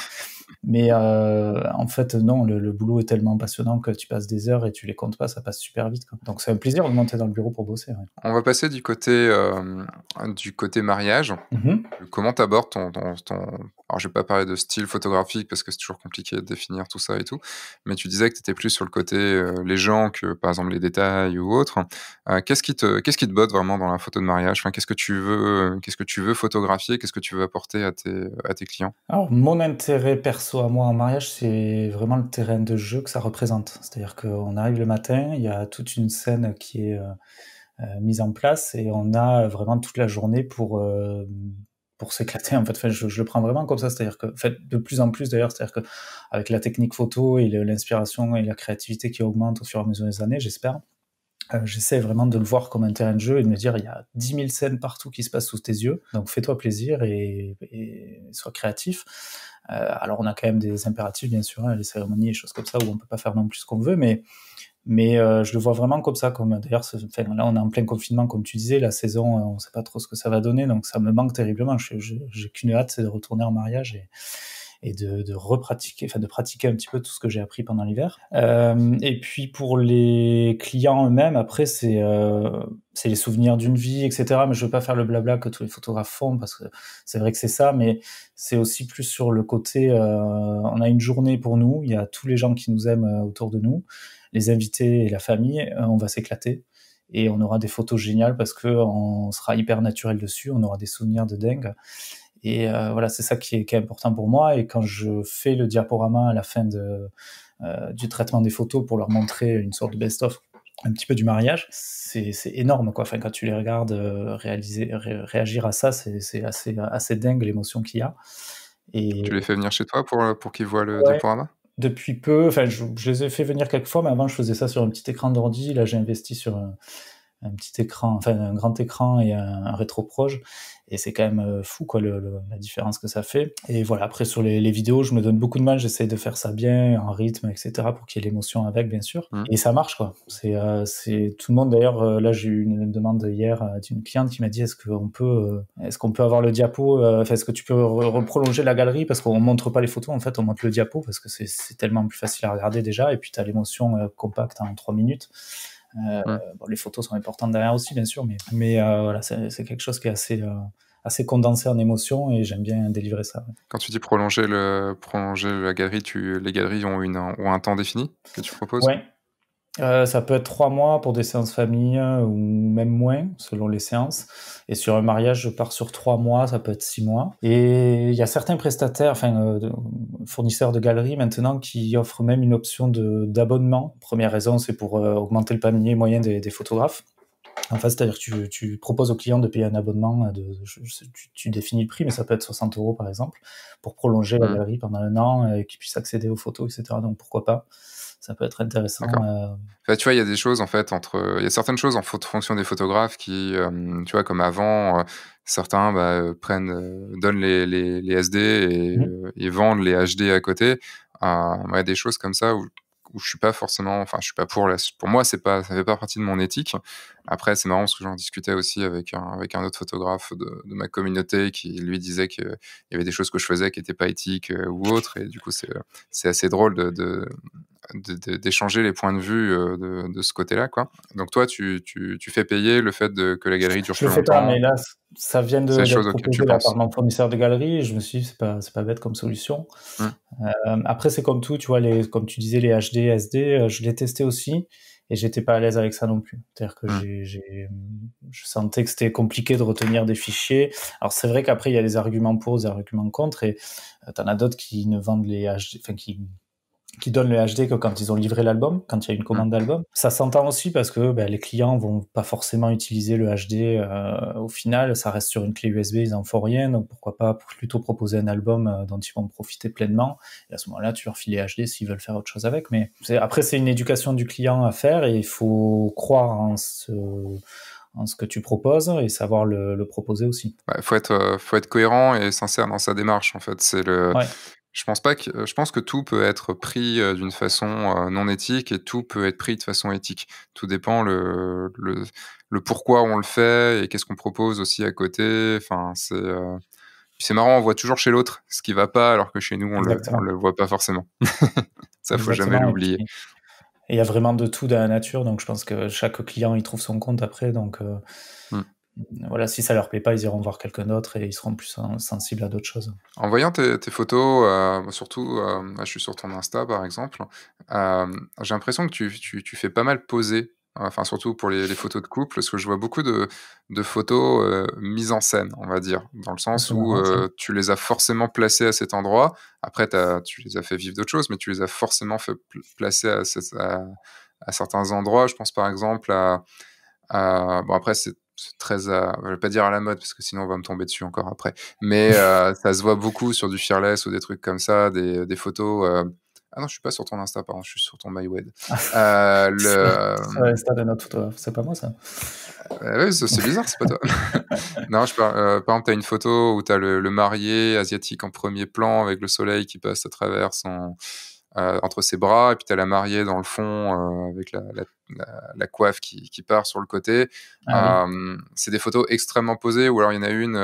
Mais en fait, non, le boulot est tellement passionnant que tu passes des heures et tu les comptes pas, ça passe super vite, quoi. Donc c'est un plaisir de monter dans le bureau pour bosser, ouais. On va passer du côté mariage. Mmh. Comment tu abordes ton alors je vais pas parler de style photographique parce que c'est toujours compliqué de définir tout ça et tout, mais tu disais que tu étais plus sur le côté, les gens que par exemple les détails ou autre. Qu'est-ce qui te botte vraiment dans la photo de mariage? Enfin, qu'est-ce que tu veux photographier? Qu'est-ce que tu veux apporter à tes clients? Alors mon intérêt perso à moi en mariage, c'est vraiment le terrain de jeu que ça représente. C'est-à-dire qu'on arrive le matin, il y a toute une scène qui est, mise en place et on a vraiment toute la journée pour s'éclater, en fait. Enfin, je le prends vraiment comme ça, c'est-à-dire que, en fait, de plus en plus d'ailleurs, c'est-à-dire qu'avec la technique photo et l'inspiration et la créativité qui augmente au fur et à mesure des années, j'espère, j'essaie vraiment de le voir comme un terrain de jeu et de me dire: «Il y a 10 000 scènes partout qui se passent sous tes yeux, donc fais-toi plaisir et sois créatif». Alors on a quand même des impératifs, bien sûr, hein, les cérémonies et choses comme ça où on peut pas faire non plus ce qu'on veut, mais je le vois vraiment comme ça, comme d'ailleurs, enfin, là on est en plein confinement, comme tu disais, la saison, on sait pas trop ce que ça va donner, donc ça me manque terriblement. J'ai qu'une hâte, c'est de retourner en mariage et de repratiquer, enfin de pratiquer un petit peu tout ce que j'ai appris pendant l'hiver. Et puis pour les clients eux-mêmes, après c'est les souvenirs d'une vie, etc. Mais je veux pas faire le blabla que tous les photographes font parce que c'est vrai que c'est ça, mais c'est aussi plus sur le côté, on a une journée pour nous, il y a tous les gens qui nous aiment autour de nous, les invités et la famille, on va s'éclater. Et on aura des photos géniales parce que on sera hyper naturel dessus, on aura des souvenirs de dingue. Et voilà, c'est ça qui est important pour moi. Et quand je fais le diaporama à la fin du traitement des photos pour leur montrer une sorte de best-of, un petit peu du mariage, c'est énorme, quoi. Enfin, quand tu les regardes réagir à ça, c'est assez dingue l'émotion qu'il y a. Et Tu les fais venir chez toi pour qu'ils voient le ouais, diaporama? depuis peu, enfin, je les ai fait venir quelques fois, mais avant, je faisais ça sur un petit écran d'ordi. Là, j'ai investi sur un petit écran, enfin un grand écran et un rétroproche, et c'est quand même fou, quoi, la différence que ça fait. Et voilà, après sur les vidéos, je me donne beaucoup de mal, j'essaie de faire ça bien, en rythme, etc., pour qu'il y ait l'émotion avec, bien sûr. Mmh. Et ça marche, quoi. C'est tout le monde, d'ailleurs, là j'ai eu une demande hier d'une cliente qui m'a dit est-ce qu'on peut avoir le diapo, enfin, est-ce que tu peux reprolonger la galerie, parce qu'on montre pas les photos, en fait, on montre le diapo, parce que c'est tellement plus facile à regarder déjà, et puis tu as l'émotion compacte en 3 minutes. Mmh. Bon, les photos sont importantes derrière aussi, bien sûr, mais voilà, c'est quelque chose qui est assez condensé en émotion, et j'aime bien délivrer ça. Ouais. Quand tu dis prolonger la galerie, les galeries ont un temps défini que tu proposes? Ouais. Ça peut être 3 mois pour des séances famille ou même moins, selon les séances. Et sur un mariage, je pars sur 3 mois, ça peut être 6 mois. Et il y a certains prestataires, enfin fournisseurs de galeries maintenant, qui offrent même une option d'abonnement. Première raison, c'est pour augmenter le panier moyen des photographes. En fait, c'est-à-dire que tu proposes au client de payer un abonnement, tu définis le prix, mais ça peut être 60 € par exemple, pour prolonger la Mmh. galerie pendant 1 an et qu'il puisse accéder aux photos, etc. Donc pourquoi pas, ça peut être intéressant. D'accord. Enfin, tu vois, il y a des choses en fait il y a certaines choses en fonction des photographes qui, tu vois, comme avant, certains, bah, donnent les SD et vendent les HD à côté. Ouais, des choses comme ça où je suis pas forcément, enfin, je suis pas pour moi, ça fait pas partie de mon éthique. Après, c'est marrant parce que j'en discutais aussi avec un autre photographe de ma communauté qui lui disait qu'il y avait des choses que je faisais qui étaient pas éthiques, ou autres, et du coup, c'est assez drôle d'échanger les points de vue, de ce côté-là, quoi. Donc toi, tu fais payer le fait que la galerie dure Je plus le fais pas, longtemps? mais là, ça vient C'est des d'être choses auxquelles tu proposé là par penses? mon fournisseur de galerie, et je me suis dit: «C'est pas bête comme solution». Mmh, Après, c'est comme tout, tu vois, comme tu disais, les HD, SD, je l'ai testé aussi et j'étais pas à l'aise avec ça non plus. C'est-à-dire que mmh, je sentais que c'était compliqué de retenir des fichiers. Alors c'est vrai qu'après, il y a des arguments pour, des arguments contre, et tu en as d'autres qui ne vendent les HD, enfin qui donnent le HD que quand ils ont livré l'album, quand il y a une mmh. commande d'album. Ça s'entend aussi parce que les clients vont pas forcément utiliser le HD. Au final, ça reste sur une clé USB, ils en font rien, donc pourquoi pas plutôt proposer un album dont ils vont profiter pleinement. Et à ce moment-là, tu leur files les HD s'ils veulent faire autre chose avec. Mais après, c'est une éducation du client à faire, et il faut croire en ce que tu proposes et savoir le proposer aussi. Ouais, faut être cohérent et sincère dans sa démarche, en fait. Ouais, Je pense que tout peut être pris, d'une façon, non éthique et tout peut être pris de façon éthique. Tout dépend le pourquoi on le fait et qu'est-ce qu'on propose aussi à côté. Enfin, puis c'est marrant, on voit toujours chez l'autre ce qui va pas alors que chez nous on exactement. le voit pas forcément. Ça, faut jamais Exactement. Et l'oublier. puis, il y a vraiment de tout dans la nature, donc je pense que chaque client, il trouve son compte après. Donc Mmh. voilà, si ça leur plaît pas, ils iront voir quelqu'un d'autre et ils seront plus sensibles à d'autres choses. En voyant tes photos, surtout, là, je suis sur ton Insta, par exemple, j'ai l'impression que tu fais pas mal poser, enfin, surtout pour les photos de couple, parce que je vois beaucoup de photos, mises en scène, on va dire. Dans le Ah, sens c'est où, marrant ça. tu les as forcément placées à cet endroit. Après tu les as fait vivre d'autres choses, mais tu les as forcément fait placer à certains endroits. Je pense, par exemple, bon, après c'est très je vais pas dire à la mode parce que sinon on va me tomber dessus encore après. Mais ça se voit beaucoup sur du Fearless ou des trucs comme ça, des photos, ah non, je suis pas sur ton Insta, pardon, je suis sur ton MyWed. Le, Sur Insta de notre photographe, c'est pas moi ça. ouais, c'est bizarre, c'est pas toi. Non, par exemple, tu as une photo où tu as le marié asiatique en premier plan avec le soleil qui passe à travers entre ses bras, et puis tu as la mariée dans le fond, avec la coiffe qui part sur le côté. Ah oui, C'est des photos extrêmement posées, ou alors il y en a une,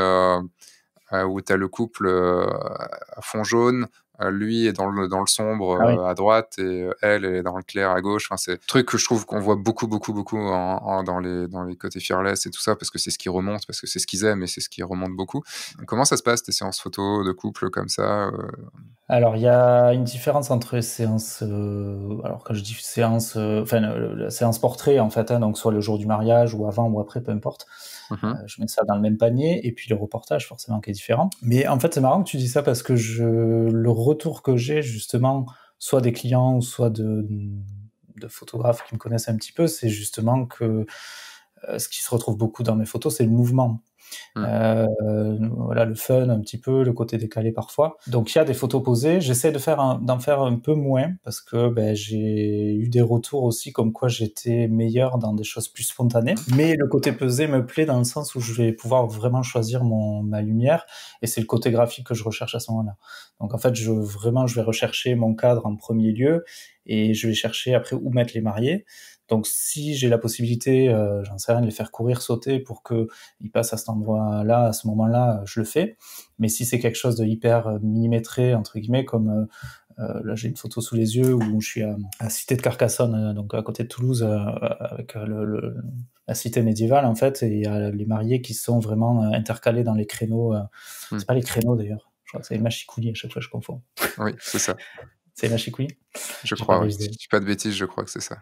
où tu as le couple, à fond jaune, lui est dans le sombre, ah oui. à droite, et elle est dans le clair à gauche. Enfin, c'est un truc que je trouve qu'on voit beaucoup, beaucoup, beaucoup dans les côtés Fearless et tout ça, parce que c'est ce qui remonte, parce que c'est ce qu'ils aiment et c'est ce qui remonte beaucoup. Comment ça se passe, tes séances photos de couple comme ça, Alors, il y a une différence entre les séances, alors quand je dis séance, enfin, la séance portrait, en fait, hein, donc soit le jour du mariage ou avant ou après, peu importe. Mmh. Je mets ça dans le même panier, et puis le reportage, forcément, qui est différent. Mais en fait, c'est marrant que tu dis ça parce que le retour que j'ai, justement, soit des clients ou soit de photographes qui me connaissent un petit peu, c'est justement que ce qui se retrouve beaucoup dans mes photos, c'est le mouvement. Mmh. Voilà, le fun un petit peu, le côté décalé parfois. Donc il y a des photos posées. J'essaie d'en faire un peu moins parce que j'ai eu des retours aussi comme quoi j'étais meilleur dans des choses plus spontanées. Mais le côté pesé me plaît dans le sens où je vais pouvoir vraiment choisir ma lumière, et c'est le côté graphique que je recherche à ce moment-là. Donc en fait, je vais rechercher mon cadre en premier lieu, et je vais chercher après où mettre les mariés. Donc si j'ai la possibilité, j'en sais rien, de les faire courir, sauter pour qu'ils passent à cet endroit-là, à ce moment-là, je le fais. Mais si c'est quelque chose de hyper millimétré, entre guillemets, comme là j'ai une photo sous les yeux où je suis à Cité de Carcassonne, donc à côté de Toulouse, avec la cité médiévale en fait, et il y a les mariés qui sont vraiment intercalés dans les créneaux. Mmh. C'est pas les créneaux d'ailleurs, je crois que c'est les machicoulis, à chaque fois je confonds. Oui, c'est ça, C'est les machicoulis. je J'ai pas crois, oui. Si révisé. je dis pas de bêtises, je crois que c'est ça.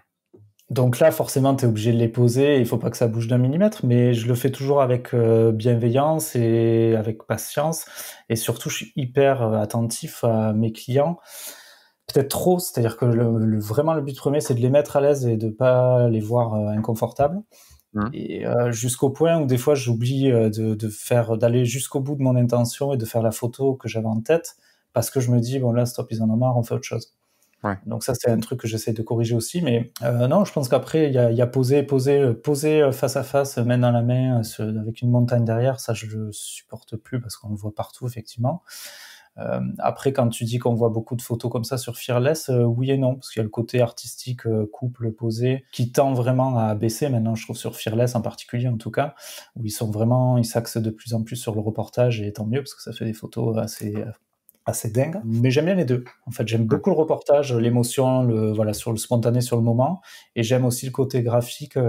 Donc là, forcément, tu es obligé de les poser, il faut pas que ça bouge d'un millimètre, mais je le fais toujours avec bienveillance et avec patience. Et surtout, je suis hyper attentif à mes clients. Peut-être trop, c'est-à-dire que vraiment le but premier, c'est de les mettre à l'aise et de pas les voir inconfortables. Mmh. Et jusqu'au point où des fois, j'oublie d'aller jusqu'au bout de mon intention et de faire la photo que j'avais en tête, parce que je me dis, bon là, stop, ils en ont marre, on fait autre chose. Ouais. Donc ça, c'est un truc que j'essaie de corriger aussi. Mais non, je pense qu'après, il y a poser face à face, main dans la main, avec une montagne derrière, ça, je le supporte plus parce qu'on le voit partout, effectivement. Après, quand tu dis qu'on voit beaucoup de photos comme ça sur Fearless, oui et non, parce qu'il y a le côté artistique, couple posé, qui tend vraiment à baisser maintenant, je trouve, sur Fearless en particulier, en tout cas, où ils s'axent de plus en plus sur le reportage, et tant mieux, parce que ça fait des photos assez dingue. Mais j'aime bien les deux. En fait, j'aime Mmh. beaucoup le reportage, l'émotion, voilà, sur le spontané, sur le moment. Et j'aime aussi le côté graphique.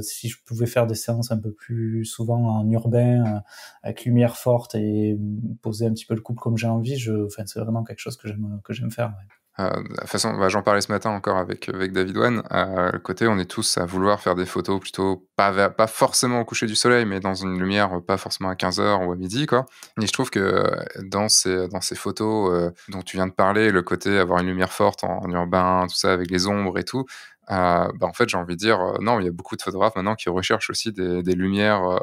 Si je pouvais faire des séances un peu plus souvent en urbain, avec lumière forte, et poser un petit peu le couple comme j'ai envie, enfin, c'est vraiment quelque chose que j'aime faire. Ouais. De toute façon, j'en parlais ce matin encore avec David Wan, le côté on est tous à vouloir faire des photos plutôt pas forcément au coucher du soleil, mais dans une lumière, pas forcément à 15 heures ou à midi, quoi. Et je trouve que, dans ces photos, dont tu viens de parler, le côté avoir une lumière forte en urbain, tout ça avec les ombres et tout, en fait, j'ai envie de dire, non, il y a beaucoup de photographes maintenant qui recherchent aussi des lumières,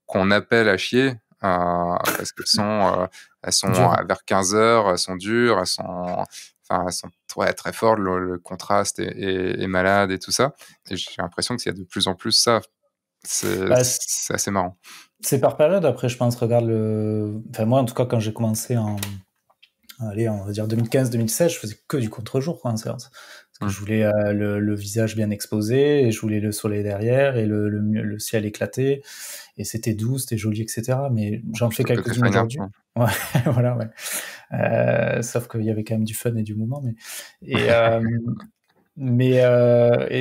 qu'on appelle à chier, parce elles sont Dur. vers 15 heures, elles sont dures, elles sont ouais, très fortes, le contraste est malade et tout ça, et j'ai l'impression qu'il y a de plus en plus ça. Bah, C'est assez marrant. c'est par période. Après, je pense, regarde enfin, moi, en tout cas, quand j'ai commencé allez, on va dire 2015-2016, je faisais que du contre-jour, quoi, en séance. Parce que je voulais le visage bien exposé, et je voulais le soleil derrière, et le ciel éclaté, et c'était doux, c'était joli, etc. Mais j'en fais Plutôt que côté quelques-unes fine art, aujourd'hui. quoi. Ouais, voilà, ouais. Sauf qu'il y avait quand même du fun et du mouvement. Et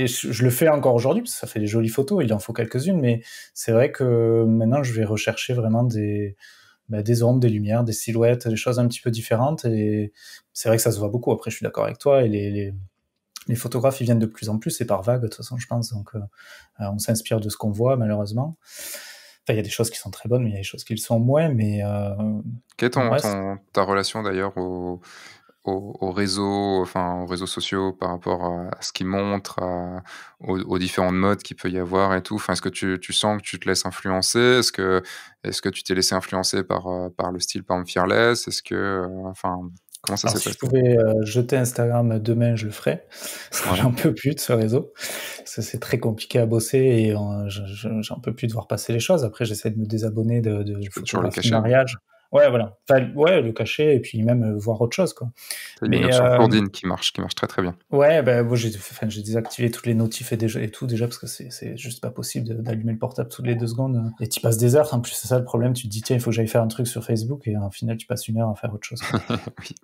je le fais encore aujourd'hui, parce que ça fait des jolies photos, il en faut quelques-unes, mais c'est vrai que maintenant, je vais rechercher vraiment des ombres, des lumières, des silhouettes, des choses un petit peu différentes. Et c'est vrai que ça se voit beaucoup. Après, je suis d'accord avec toi. Et les photographes, ils viennent de plus en plus. C'est par vague, de toute façon, je pense. Donc, on s'inspire de ce qu'on voit, malheureusement. Enfin, il y a des choses qui sont très bonnes, mais il y a des choses qui le sont moins. Mais Quelle est ouais, ta relation d'ailleurs aux réseaux, enfin, aux réseaux sociaux par rapport à ce qu'ils montrent, aux différentes modes qu'il peut y avoir et tout? Enfin, est-ce que tu sens que tu te laisses influencer? Est-ce que tu t'es laissé influencer par le style, par exemple, Fearless? Enfin, comment ça alors, s'est si je passé? pouvais jeter Instagram demain, je le ferais. Parce que Ouais, j'en peux plus de ce réseau. Parce que c'est très compliqué à bosser et j'en peux plus de voir passer les choses. Après, j'essaie de me désabonner de tu peux toujours le photographie de cacher, ouais. mariage. Ouais, voilà. Enfin, ouais, le cacher et puis même voir autre chose, quoi. Il y a une Mais option Flourdine qui marche très, très bien. ouais, ben moi j'ai désactivé toutes les notifs et tout déjà parce que c'est juste pas possible d'allumer le portable toutes les 2 secondes. Et tu passes des heures. En plus, c'est ça le problème. Tu te dis tiens, il faut que j'aille faire un truc sur Facebook et au final, tu passes 1 heure à faire autre chose, quoi. Oui.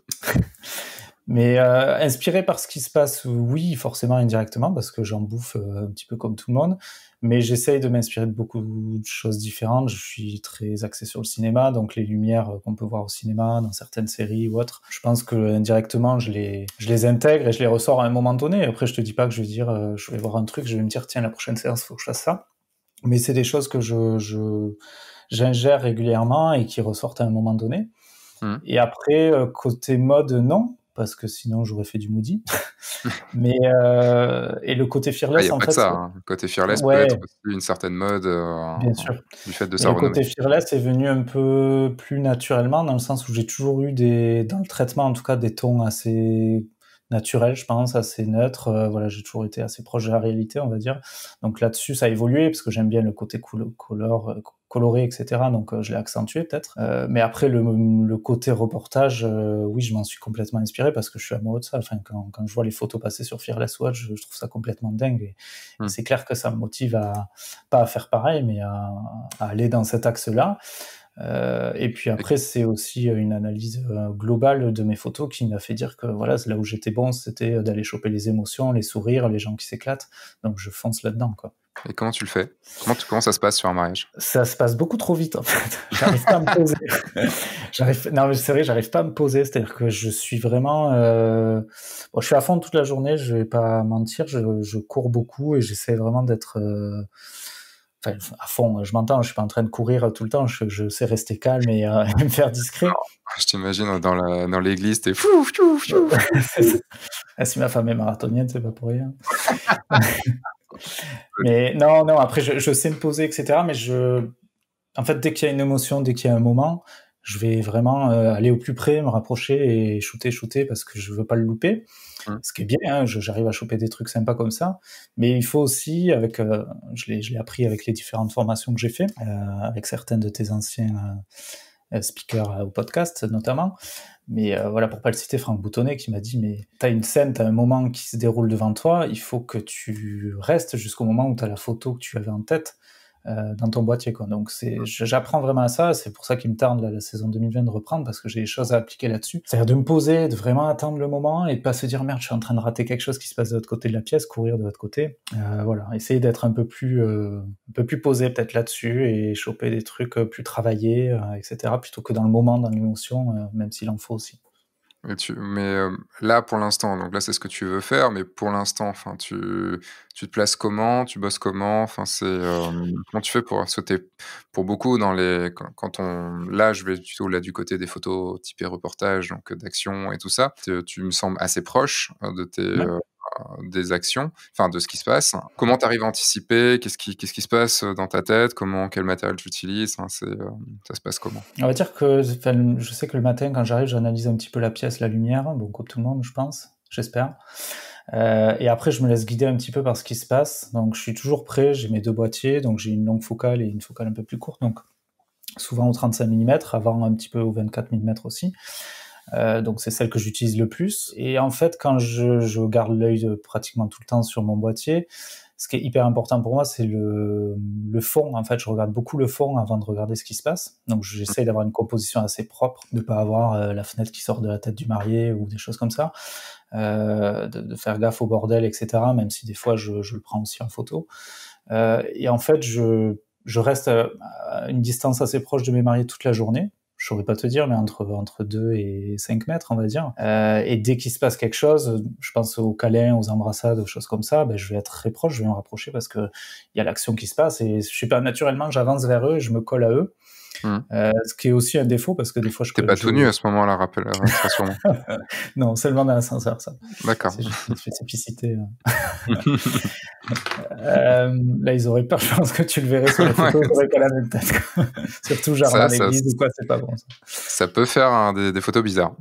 Mais inspiré par ce qui se passe, oui, forcément indirectement, parce que j'en bouffe un petit peu comme tout le monde. Mais j'essaye de m'inspirer de beaucoup de choses différentes. Je suis très axé sur le cinéma, donc les lumières qu'on peut voir au cinéma, dans certaines séries ou autres. Je pense que indirectement, je les intègre et je les ressors à un moment donné. Après, je te dis pas que je vais dire, je vais voir un truc, je vais me dire, tiens, la prochaine séance, faut que je fasse ça. Mais c'est des choses que j'ingère régulièrement et qui ressortent à un moment donné. Mmh. Et après, côté mode, non, parce que sinon j'aurais fait du Moody. Mais et le côté Ah, il y fearless, a en pas que fait, ça, hein. Le côté Fearless peut être ouais, aussi une certaine mode, bien sûr. du fait de Mais sa le renommée. côté fearless est venu un peu plus naturellement, dans le sens où j'ai toujours eu dans le traitement en tout cas, des tons assez naturels, je pense, assez neutres. Voilà, j'ai toujours été assez proche de la réalité, on va dire. Donc là-dessus, ça a évolué, parce que j'aime bien le côté coloré, etc. Donc je l'ai accentué peut-être. Mais après, le côté reportage, oui, je m'en suis complètement inspiré parce que je suis amoureux de ça. Enfin, quand je vois les photos passer sur Fearless Watch, je trouve ça complètement dingue. Et Mmh. c'est clair que ça me motive pas à faire pareil, mais à aller dans cet axe-là. Et puis Et après, c'est aussi une analyse globale de mes photos qui m'a fait dire que voilà, là où j'étais bon, c'était d'aller choper les émotions, les sourires, les gens qui s'éclatent. Donc je fonce là-dedans, quoi. et comment tu le fais? Comment ça se passe sur un mariage? Ça se passe beaucoup trop vite, en fait. J'arrive pas à me poser. Non, mais c'est vrai, j'arrive pas à me poser. C'est-à-dire que je suis vraiment, bon, je suis à fond toute la journée. Je vais pas mentir. Je cours beaucoup et j'essaie vraiment d'être, enfin, à fond. Je m'entends. Je suis pas en train de courir tout le temps. Je sais rester calme et, et me faire discret. Je t'imagine dans l'église, tu es fou, fou, fou. Ah, si ma femme est marathonienne, c'est pas pour rien. Mais non, non. Après, je sais me poser, etc. Mais en fait, dès qu'il y a une émotion, dès qu'il y a un moment, je vais vraiment aller au plus près, me rapprocher et shooter parce que je veux pas le louper. Mmh. Ce qui est bien, hein, j'arrive à choper des trucs sympas comme ça. Mais il faut aussi, je l'ai appris avec les différentes formations que j'ai fait, avec certains de tes anciens speakers au podcast notamment. Mais voilà, pour pas le citer, Franck Boutonnet qui m'a dit, mais t'as une scène, t'as un moment qui se déroule devant toi, il faut que tu restes jusqu'au moment où t'as la photo que tu avais en tête dans ton boîtier, quoi. Donc j'apprends vraiment à ça. C'est pour ça qu'il me tarde la saison 2020 de reprendre, parce que j'ai des choses à appliquer là-dessus. C'est-à-dire de me poser, de vraiment attendre le moment et de pas se dire merde, je suis en train de rater quelque chose qui se passe de l'autre côté de la pièce, courir de l'autre côté. Voilà, essayer d'être un peu plus posé peut-être là-dessus et choper des trucs plus travaillés, etc. Plutôt que dans le moment, dans l'émotion, même s'il en faut aussi. Là, pour l'instant, donc là, c'est ce que tu veux faire, mais pour l'instant, enfin, tu te places comment? Tu bosses comment? Enfin, comment tu fais pour sauter? Pour beaucoup dans les quand on là, je vais plutôt là du côté des photos typées reportage, donc d'action et tout ça. Tu me sembles assez proche, Ouais. des actions, enfin de ce qui se passe. Comment tu arrives à anticiper? Qu'est-ce qui se passe, dans ta tête? Quel matériel tu utilises? Enfin, ça se passe comment? On va dire que, enfin, je sais que le matin, quand j'arrive, j'analyse un petit peu la pièce, la lumière, bon, comme tout le monde, je pense, j'espère. Et après, je me laisse guider un petit peu par ce qui se passe. Donc, je suis toujours prêt. J'ai mes 2 boîtiers. Donc, j'ai une longue focale et une focale un peu plus courte. Donc, souvent au 35 mm, avant un petit peu au 24 mm aussi. Donc, c'est celle que j'utilise le plus. Et en fait, quand je garde l'œil pratiquement tout le temps sur mon boîtier, ce qui est hyper important pour moi, c'est le fond. En fait, je regarde beaucoup le fond avant de regarder ce qui se passe. Donc, j'essaye d'avoir une composition assez propre, de pas avoir la fenêtre qui sort de la tête du marié ou des choses comme ça. De faire gaffe au bordel, etc. Même si des fois, je le prends aussi en photo. Et en fait, je reste à une distance assez proche de mes mariés toute la journée. Je saurais pas te dire, mais entre 2 et 5 mètres, on va dire. Et dès qu'il se passe quelque chose, je pense aux câlins, aux embrassades, aux choses comme ça, ben, je vais être très proche, je vais me rapprocher parce que il y a l'action qui se passe et je sais pas, naturellement, j'avance vers eux et je me colle à eux. Ce qui est aussi un défaut parce que des fois, T'es pas tout nu à ce moment-là, rassure-moi. Non, seulement dans l'ascenseur, ça. D'accord. C'est juste une spécificité. Là, ils auraient peur, je pense que tu le verrais sur les photos, ils auraient pas la même tête. Surtout genre dans l'église ou quoi, c'est pas bon. Ça peut faire des photos bizarres.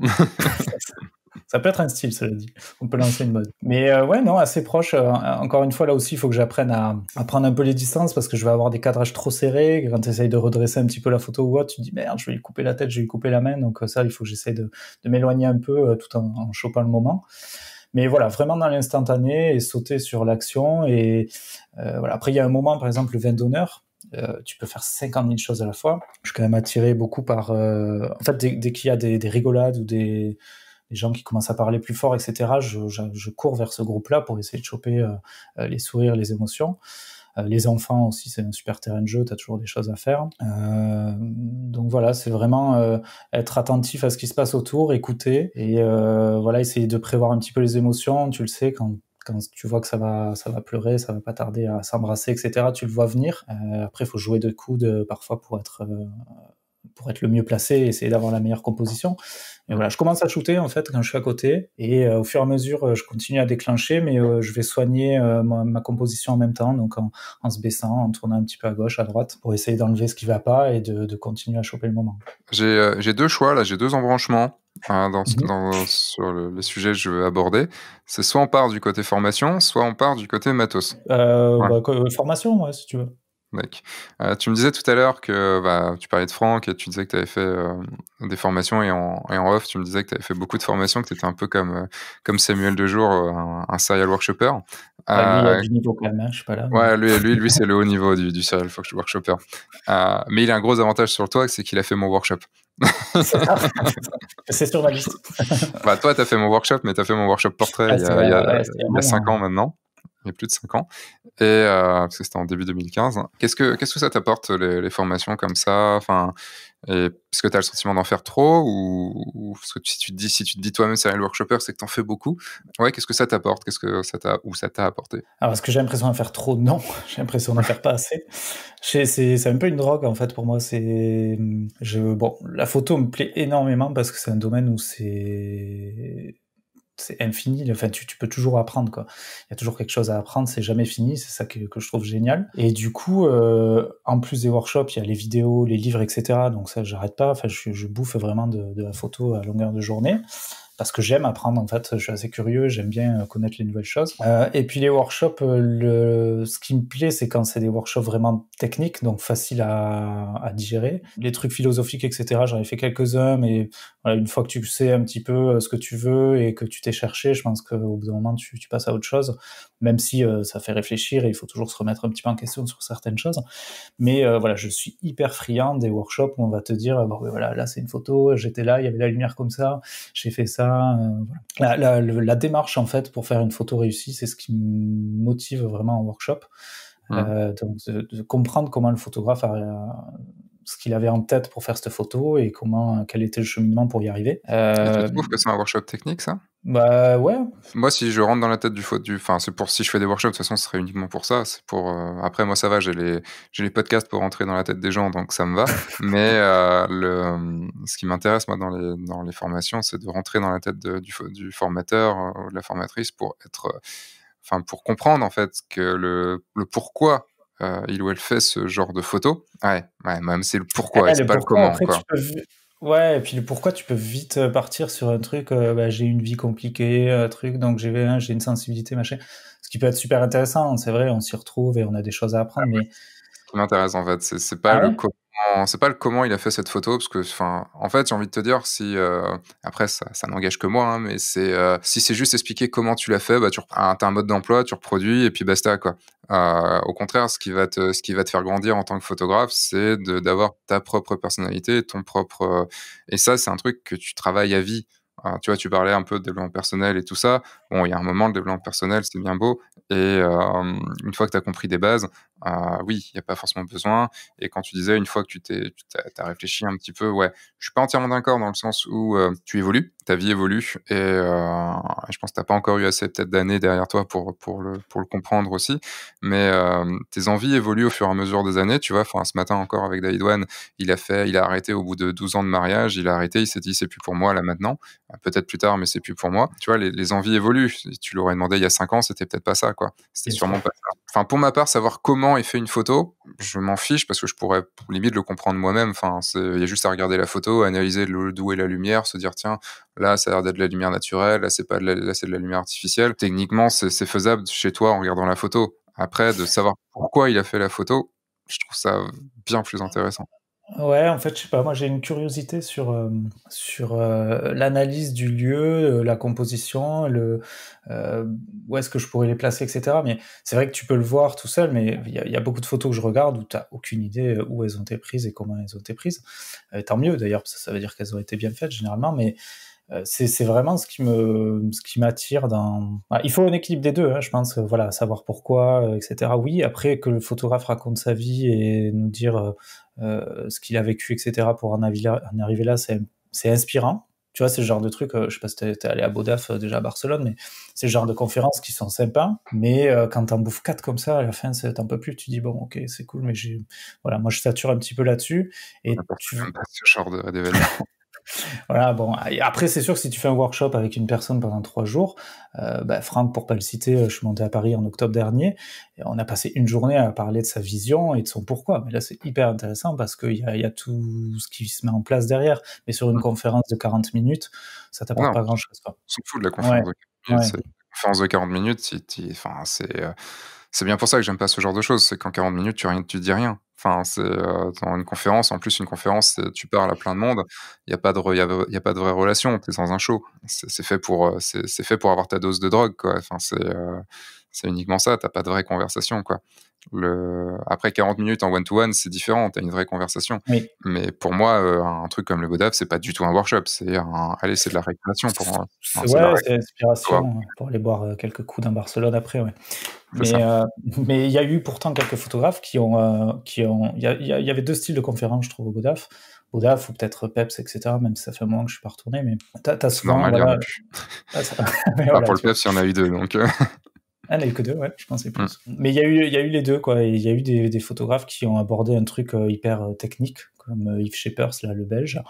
Ça peut être un style, cela dit. On peut lancer une mode. Mais ouais, non, assez proche. Encore une fois, là aussi, il faut que j'apprenne à prendre un peu les distances parce que je vais avoir des cadrages trop serrés. Quand tu essayes de redresser un petit peu la photo ou autre, tu te dis merde, je vais lui couper la tête, je vais lui couper la main. Donc ça, il faut que j'essaye de m'éloigner un peu tout en chopant le moment. Mais voilà, vraiment dans l'instantané et sauter sur l'action. Et voilà. Après, il y a un moment, par exemple, le vin d'honneur. Tu peux faire 50 000 choses à la fois. Je suis quand même attiré beaucoup par... En fait, dès qu'il y a des rigolades ou des gens qui commencent à parler plus fort, etc., je cours vers ce groupe-là pour essayer de choper les sourires, les émotions. Les enfants aussi, c'est un super terrain de jeu, tu as toujours des choses à faire. Donc voilà, c'est vraiment être attentif à ce qui se passe autour, écouter, et voilà, essayer de prévoir un petit peu les émotions. Tu le sais, quand tu vois que ça va pleurer, ça va pas tarder à s'embrasser, etc., tu le vois venir. Après, il faut jouer de coudes parfois pour être le mieux placé et essayer d'avoir la meilleure composition. Et voilà, je commence à shooter en fait quand je suis à côté et au fur et à mesure, je continue à déclencher, mais je vais soigner ma composition en même temps, donc en se baissant, en tournant un petit peu à gauche, à droite, pour essayer d'enlever ce qui va pas et de continuer à choper le moment. J'ai 2 choix là, j'ai 2 embranchements sur les sujets que je veux aborder. C'est soit on part du côté formation, soit on part du côté matos. Formation, ouais, si tu veux. Mec. Tu me disais tout à l'heure que tu parlais de Franck et tu disais que tu avais fait des formations et en off, tu me disais que tu avais fait beaucoup de formations, que tu étais un peu comme Samuel Dejour, un serial workshopper. Lui, il a du niveau quand même, hein, je suis pas là. Ouais, lui c'est le haut niveau du serial workshopper. Mais il a un gros avantage sur toi, c'est qu'il a fait mon workshop. C'est sur ma liste. Toi, tu as fait mon workshop, mais tu as fait mon workshop portrait il y a 5 ans maintenant. Il y a plus de 5 ans. Et parce que c'était en début 2015. Qu'est-ce que ça t'apporte, les formations comme ça? Est-ce que tu as le sentiment d'en faire trop ou parce que si tu te dis toi-même serial workshopper, c'est que tu en fais beaucoup. Ouais, qu'est-ce que ça t'apporte? Qu'est-ce que ça t'a apporté? Alors, est-ce que j'ai l'impression d'en faire trop? Non, j'ai l'impression d'en faire pas assez. C'est un peu une drogue en fait pour moi. La photo me plaît énormément parce que c'est un domaine où c'est infini, enfin tu peux toujours apprendre quoi. Il y a toujours quelque chose à apprendre, c'est jamais fini, c'est ça que je trouve génial. Et du coup, en plus des workshops, il y a les vidéos, les livres, etc. Donc ça, j'arrête pas. Enfin, je bouffe vraiment de la photo à longueur de journée. Parce que j'aime apprendre, en fait, je suis assez curieux, j'aime bien connaître les nouvelles choses. Et puis les workshops, ce qui me plaît, c'est quand c'est des workshops vraiment techniques, donc faciles à digérer. Les trucs philosophiques, etc., j'en ai fait quelques-uns, mais voilà, une fois que tu sais un petit peu ce que tu veux et que tu t'es cherché, je pense qu'au bout d'un moment, tu passes à autre chose, même si ça fait réfléchir et il faut toujours se remettre un petit peu en question sur certaines choses. Mais voilà, je suis hyper friand des workshops où on va te dire, voilà, là c'est une photo, j'étais là, il y avait la lumière comme ça, j'ai fait ça. Voilà. La démarche en fait pour faire une photo réussie, c'est ce qui me motive vraiment en workshop. Donc de comprendre comment le photographe ce qu'il avait en tête pour faire cette photo et quel était le cheminement pour y arriver. Et tu trouves que c'est un workshop technique, ça? Bah ouais. Moi, si je rentre dans la tête si je fais des workshops, de toute façon, ce serait uniquement pour ça. C'est pour. Après, moi, ça va, j'ai les podcasts pour rentrer dans la tête des gens, donc ça me va. Mais ce qui m'intéresse, moi, dans les formations, c'est de rentrer dans la tête du formateur ou de la formatrice pour pour comprendre, en fait, que le pourquoi il ou elle fait ce genre de photo. Ouais, même c'est le pourquoi et c'est pas le pourquoi, comment, après, quoi. Ouais, et puis le pourquoi, tu peux vite partir sur un truc, bah, j'ai une vie compliquée, un truc, donc j'ai une sensibilité, machin. Ce qui peut être super intéressant, c'est vrai, on s'y retrouve et on a des choses à apprendre, mais Qui m'intéresse en fait, c'est pas ah le ouais? comment c'est pas le comment il a fait cette photo parce que enfin, en fait, j'ai envie de te dire si, après ça n'engage que moi, hein, mais c'est, si c'est juste expliquer comment tu l'as fait, bah, tu as un mode d'emploi, tu reproduis et puis basta quoi. Au contraire, ce qui va te faire grandir en tant que photographe, c'est d'avoir ta propre personnalité, ton propre, et ça, c'est un truc que tu travailles à vie. Tu vois, tu parlais un peu de développement personnel et tout ça. Bon, il y a un moment, le développement personnel, c'est bien beau et une fois que tu as compris des bases, oui, il y a pas forcément besoin et quand tu disais une fois que tu as réfléchi un petit peu, ouais, je suis pas entièrement d'accord dans le sens où, tu évolues, ta vie évolue et je pense que tu pas encore eu assez peut-être d'années derrière toi pour le comprendre aussi. Mais, tes envies évoluent au fur et à mesure des années, tu vois? Enfin, ce matin encore avec David Wan, il a arrêté au bout de 12 ans de mariage, il a arrêté, il s'est dit: «C'est plus pour moi là maintenant». Peut-être plus tard, mais c'est plus pour moi. Tu vois? Les envies évoluent. Si tu l'aurais demandé il y a 5 ans, c'était peut-être pas ça, quoi. C'était Bien sûr. sûrement pas ça. Enfin, pour ma part, savoir comment est fait une photo, je m'en fiche parce que je pourrais limite le comprendre moi-même. Enfin, il y a juste à regarder la photo, analyser d'où est la lumière, se dire: «Tiens, là, ça a l'air d'être de la lumière naturelle, là, c'est pas de la là, c'est de la lumière artificielle». Techniquement, c'est faisable chez toi en regardant la photo. Après, de savoir pourquoi il a fait la photo, je trouve ça bien plus intéressant. Ouais, en fait, je sais pas, moi j'ai une curiosité sur l'analyse du lieu, la composition, où est-ce que je pourrais les placer, etc. Mais c'est vrai que tu peux le voir tout seul, mais il y a beaucoup de photos que je regarde où tu n'as aucune idée où elles ont été prises et comment elles ont été prises. Tant mieux d'ailleurs, parce que ça veut dire qu'elles ont été bien faites généralement, mais c'est vraiment ce qui m'attire dans. Ah, il faut un équilibre des deux, hein, je pense. Voilà, savoir pourquoi, etc. Oui, après que le photographe raconte sa vie et nous dire ce qu'il a vécu, etc. pour en arriver là, c'est inspirant. Tu vois, c'est le genre de truc. Je sais pas si t'es allé à Bodaf déjà à Barcelone, mais c'est le genre de conférences qui sont sympas. Mais quand t'en bouffes quatre comme ça, à la fin, t'en peux plus. Tu dis bon, ok, c'est cool, mais voilà, moi je sature un petit peu là-dessus. Et N'importe tu, même pas ce genre d'événement. voilà, bon, et après, c'est sûr que si tu fais un workshop avec une personne pendant 3 jours, bah, Franck, pour pas le citer, je suis monté à Paris en octobre dernier, et on a passé une journée à parler de sa vision et de son pourquoi. Mais là, c'est hyper intéressant parce qu'il y a tout ce qui se met en place derrière. Mais sur une conférence de 40 minutes, ça Ah t'apporte non, pas grand-chose, quoi. on s'en fout de la Ouais, conférence de 40 minutes, ouais. c'est conférence de 40 minutes, enfin, c'est bien pour ça que j'aime pas ce genre de choses, c'est qu'en 40 minutes, tu dis rien. Enfin, dans une conférence, en plus, une conférence, tu parles à plein de monde, il y a pas de re il y a pas de vraie relation, tu es dans un show. C'est fait pour, c'est fait pour avoir ta dose de drogue, quoi. Enfin, c'est uniquement ça, tu pas de vraie conversation, quoi. Après 40 minutes en one to one, c'est différent, tu as une vraie conversation. Oui. Mais pour moi, un truc comme le BODAV, c'est pas du tout un workshop, c'est de la récréation pour moi. Enfin, c'est de la Ouais, ré c'est l'inspiration pour aller boire quelques coups dans Barcelone après, ouais. c'est ça. Mais mais il y a eu pourtant quelques photographes qui ont il y avait 2 styles de conférences, je trouve, au BODAF. BODAF ou peut-être PEPS, et cetera, même si ça fait un moment que je suis pas retourné, mais tu C'est souvent, normal, il y en a voilà, plus. mais Bah, voilà, pour le tu vois? PEPS, il y en a eu 2 donc Ah, il n'y en a eu que 2, ouais, je pensais mmh. plus. Mais il y a eu les 2, quoi, et il y a eu des photographes qui ont abordé un truc, hyper, technique, comme, Yves Schepers, là, le Belge,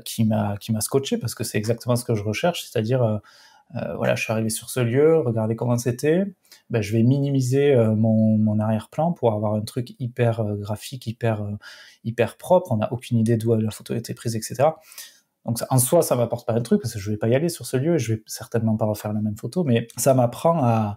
qui m'a scotché parce que c'est exactement ce que je recherche, c'est-à-dire, voilà, je suis arrivé sur ce lieu, regardez comment c'était. Ben, je vais minimiser mon arrière-plan pour avoir un truc hyper graphique, hyper propre. On n'a aucune idée d'où la photo a été prise, etc. Donc en soi, ça m'apporte pas un truc parce que je vais pas y aller sur ce lieu et je vais certainement pas refaire la même photo, mais ça m'apprend à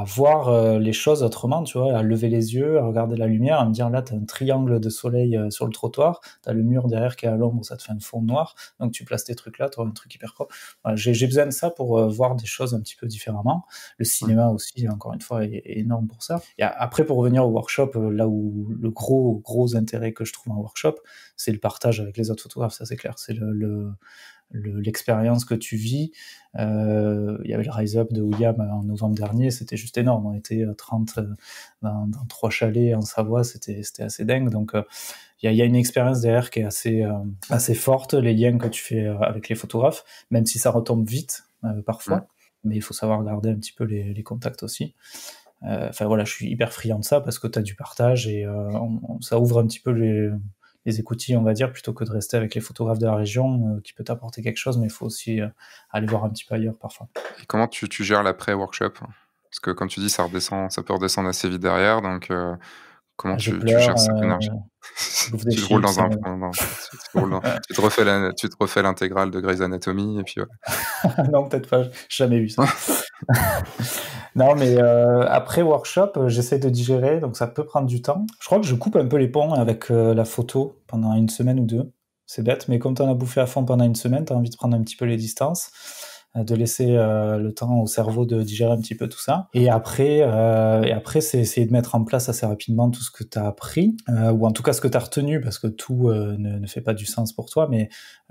voir les choses autrement, tu vois, à lever les yeux, à regarder la lumière, à me dire là, tu as un triangle de soleil sur le trottoir, tu as le mur derrière qui est à l'ombre, ça te fait un fond noir, donc tu places tes trucs là, tu auras un truc hyper propre. Voilà, j'ai besoin de ça pour voir des choses un petit peu différemment. Le Mmh. cinéma aussi, encore une fois, est énorme pour ça. Et après, pour revenir au workshop, là où le gros intérêt que je trouve en workshop, c'est le partage avec les autres photographes, ça c'est clair. C'est l'expérience que tu vis. Il y avait le Rise Up de William en novembre dernier, c'était juste énorme. On était 30 dans 3 chalets en Savoie, c'était assez dingue. Donc il y a une expérience derrière qui est assez forte, les liens que tu fais avec les photographes, même si ça retombe vite Mmh. parfois. Mais il faut savoir garder un petit peu les contacts aussi. Enfin voilà, je suis hyper friand de ça parce que tu as du partage et ça ouvre un petit peu les écoutilles, on va dire, plutôt que de rester avec les photographes de la région qui peut t'apporter quelque chose, mais il faut aussi aller voir un petit peu ailleurs parfois. Et comment tu gères l'après-workshop? Parce que comme tu dis, ça peut redescendre assez vite derrière donc Comment Je tu pleure, gères cette énergie? je bouffe des Tu te roules chips. dans un non, tu te refais l'intégrale de Grey's Anatomy et puis voilà. Non, peut-être pas, j'ai jamais vu ça. Non, mais après workshop, j'essaie de digérer, donc ça peut prendre du temps. Je crois que je coupe un peu les ponts avec la photo pendant une semaine ou deux. C'est bête, mais comme tu en as bouffé à fond pendant une semaine, tu as envie de prendre un petit peu les distances, de laisser le temps au cerveau de digérer un petit peu tout ça. Et après, c'est essayer de mettre en place assez rapidement tout ce que tu as appris, ou en tout cas ce que tu as retenu, parce que tout ne fait pas du sens pour toi, mais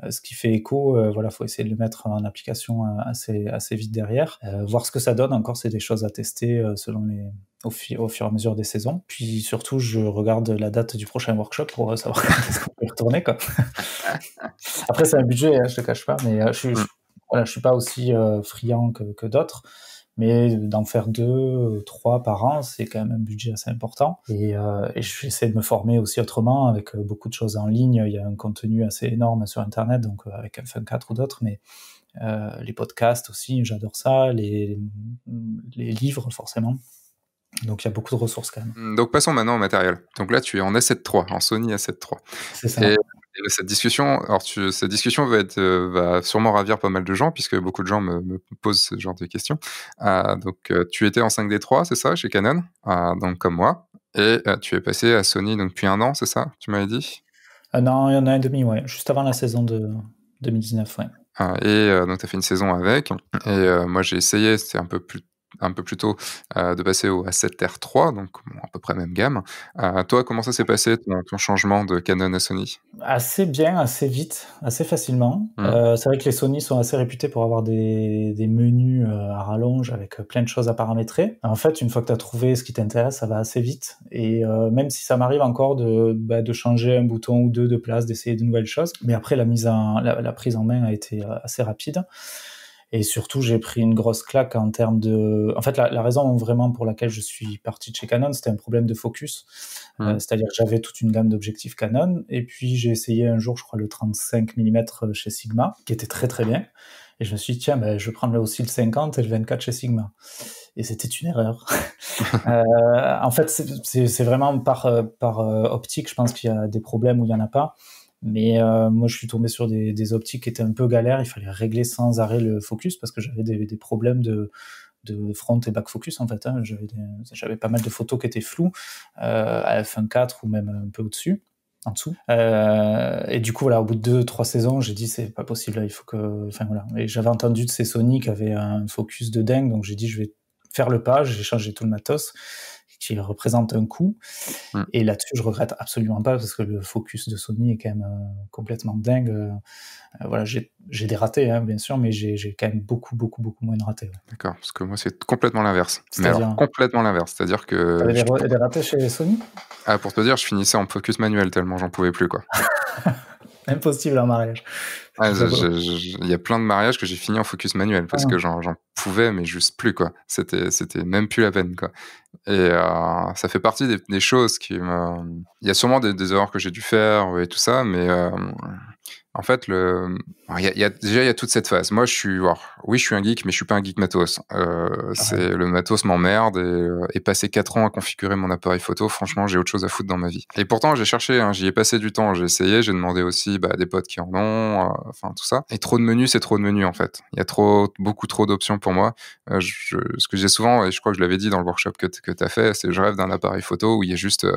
ce qui fait écho, voilà, faut essayer de le mettre en application assez vite derrière. Voir ce que ça donne. Encore, c'est des choses à tester au fur et à mesure des saisons. Puis surtout, je regarde la date du prochain workshop pour savoir quand est-ce qu'on peut y retourner, quoi. Après, c'est un budget, hein, je te cache pas, mais je suis pas aussi friand que d'autres. Mais d'en faire 2, 3 par an, c'est quand même un budget assez important. Et j'essaie de me former aussi autrement, avec beaucoup de choses en ligne. Il y a un contenu assez énorme sur Internet, donc avec F1.4 ou d'autres, mais les podcasts aussi, j'adore ça, les livres forcément. Donc il y a beaucoup de ressources quand même. Donc passons maintenant au matériel. Donc là, tu es en A7 III, en Sony A7 III. C'est ça. Et cette discussion, cette discussion va sûrement ravir pas mal de gens, puisque beaucoup de gens me posent ce genre de questions. Donc tu étais en 5D III, c'est ça, chez Canon, donc comme moi, et tu es passé à Sony donc depuis 1 an, c'est ça, tu m'avais dit? Non, il y en a un demi, ouais, juste avant la saison de 2019, ouais. Donc tu as fait une saison avec, et moi j'ai essayé, c'était un peu plus tôt, de passer au A7R III, donc bon, à peu près même gamme. Toi, comment ça s'est passé ton changement de Canon à Sony? Assez bien, assez vite, assez facilement. C'est vrai que les Sony sont assez réputés pour avoir des menus à rallonge avec plein de choses à paramétrer. En fait, une fois que tu as trouvé ce qui t'intéresse, ça va assez vite. Et même si ça m'arrive encore de changer un bouton ou deux de place, d'essayer de nouvelles choses, mais après la prise en main a été assez rapide. Et surtout, j'ai pris une grosse claque en termes de... En fait, la raison vraiment pour laquelle je suis parti de chez Canon, c'était un problème de focus. C'est-à-dire que j'avais toute une gamme d'objectifs Canon, et puis j'ai essayé un jour, je crois, le 35 mm chez Sigma, qui était très très bien. Et je me suis dit, tiens, je vais prendre aussi le 50 et le 24 chez Sigma. Et c'était une erreur. En fait, c'est vraiment par optique, je pense qu'il y a des problèmes où il n'y en a pas. Mais moi, je suis tombé sur des optiques qui étaient un peu galères. Il fallait régler sans arrêt le focus parce que j'avais des problèmes de front et back focus, en fait. J'avais pas mal de photos qui étaient floues à f1.4 ou même un peu au-dessus, en dessous. Et du coup, voilà, au bout de 2-3 saisons, j'ai dit, c'est pas possible, là, il faut que... Enfin, voilà. Et j'avais entendu de ces Sony qui avaient un focus de dingue, donc j'ai dit, je vais faire le pas, j'ai changé tout le matos, qui représente un coût. Et là-dessus, je regrette absolument pas parce que le focus de Sony est quand même complètement dingue. Voilà, j'ai des ratés, hein, bien sûr, mais j'ai quand même beaucoup moins de ratés. Ouais. D'accord, parce que moi, c'est complètement l'inverse. Mais C'est-à-dire... alors, complètement l'inverse. C'est-à-dire que... T'avais des ratés chez Sony ? Pour te dire, je finissais en focus manuel tellement j'en pouvais plus, quoi. Impossible en mariage. Il y a plein de mariages que j'ai fini en focus manuel parce que j'en pouvais, mais juste plus, quoi. C'était même plus la peine, quoi. Et ça fait partie des choses qui me... Il y a sûrement des erreurs que j'ai dû faire et tout ça, mais en fait, il y a toute cette phase. Moi, oui, je suis un geek, mais je suis pas un geek matos. Le matos m'emmerde, et passer 4 ans à configurer mon appareil photo, franchement, j'ai autre chose à foutre dans ma vie. Et pourtant, j'ai cherché, hein, j'y ai passé du temps, j'ai essayé, j'ai demandé aussi à des potes qui en ont, enfin tout ça. Et trop de menus, c'est trop de menus en fait. Il y a beaucoup trop d'options pour moi. Ce que j'ai souvent, et je crois que je l'avais dit dans le workshop que tu as fait, c'est que je rêve d'un appareil photo où il y a juste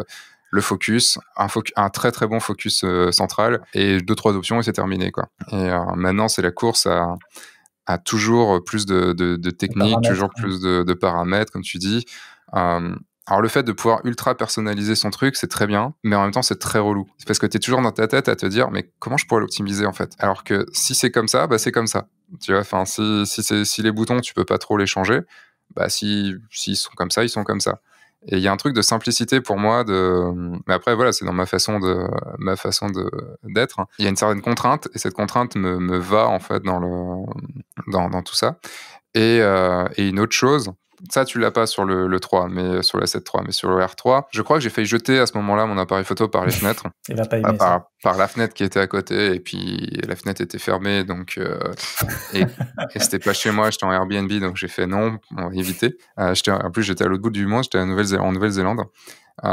le focus, un très très bon focus central et 2-3 options et c'est terminé, quoi. Et maintenant, c'est la course à toujours plus de techniques, toujours plus de paramètres, comme tu dis. Alors le fait de pouvoir ultra personnaliser son truc, c'est très bien, mais en même temps, c'est très relou. C'est parce que tu es toujours dans ta tête à te dire, mais comment je pourrais l'optimiser, en fait? Alors que si c'est comme ça, c'est comme ça. Tu vois, enfin, si les boutons, tu peux pas trop les changer, s'ils sont comme ça, ils sont comme ça. Et il y a un truc de simplicité pour moi, mais après voilà, c'est dans ma façon d'être. Il y a une certaine contrainte et cette contrainte me va en fait dans tout ça. Et une autre chose, ça tu l'as pas sur le 3, mais sur la 7 III, mais sur le R3, je crois que j'ai failli jeter à ce moment-là mon appareil photo par les fenêtres. Il va pas aimer ça. Par la fenêtre qui était à côté, et puis la fenêtre était fermée, donc et c'était pas chez moi, j'étais en Airbnb, donc j'ai fait non, on va éviter. En plus, j'étais à l'autre bout du monde, j'étais en Nouvelle-Zélande.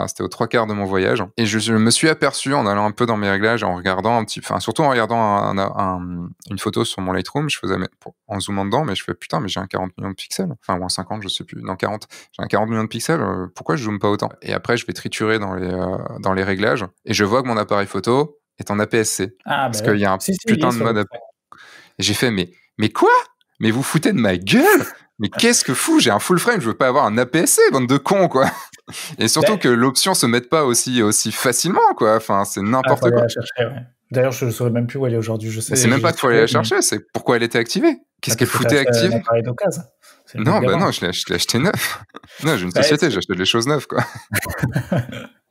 C'était aux 3/4 de mon voyage. Et je me suis aperçu en allant un peu dans mes réglages, en regardant surtout en regardant une photo sur mon Lightroom, je faisais en zoomant dedans, mais je fais putain, mais j'ai un 40 millions de pixels. Enfin, ou un 50, je sais plus. Non, 40. J'ai un 40 millions de pixels. Pourquoi je zoome pas autant? Et après, je vais triturer dans les réglages et je vois que mon appareil photo est en APS-C. Parce qu'il y a un putain de mode. Et j'ai fait, mais quoi? Mais vous foutez de ma gueule? Mais qu'est-ce que fou? J'ai un full frame, je veux pas avoir un APS-C, bande de cons, quoi. Et surtout que l'option se mette pas aussi facilement, quoi. Enfin, c'est n'importe quoi. La chercher, ouais. D'ailleurs, je ne saurais même plus où elle est aujourd'hui. C'est même pas qu'il faut aller la chercher, c'est pourquoi elle était activée. Qu'est-ce qu'elle foutait activée? Un appareil d'occasion. Non, non, je l'ai acheté neuf. Non, j'ai une société, j'achète des choses neuves, quoi.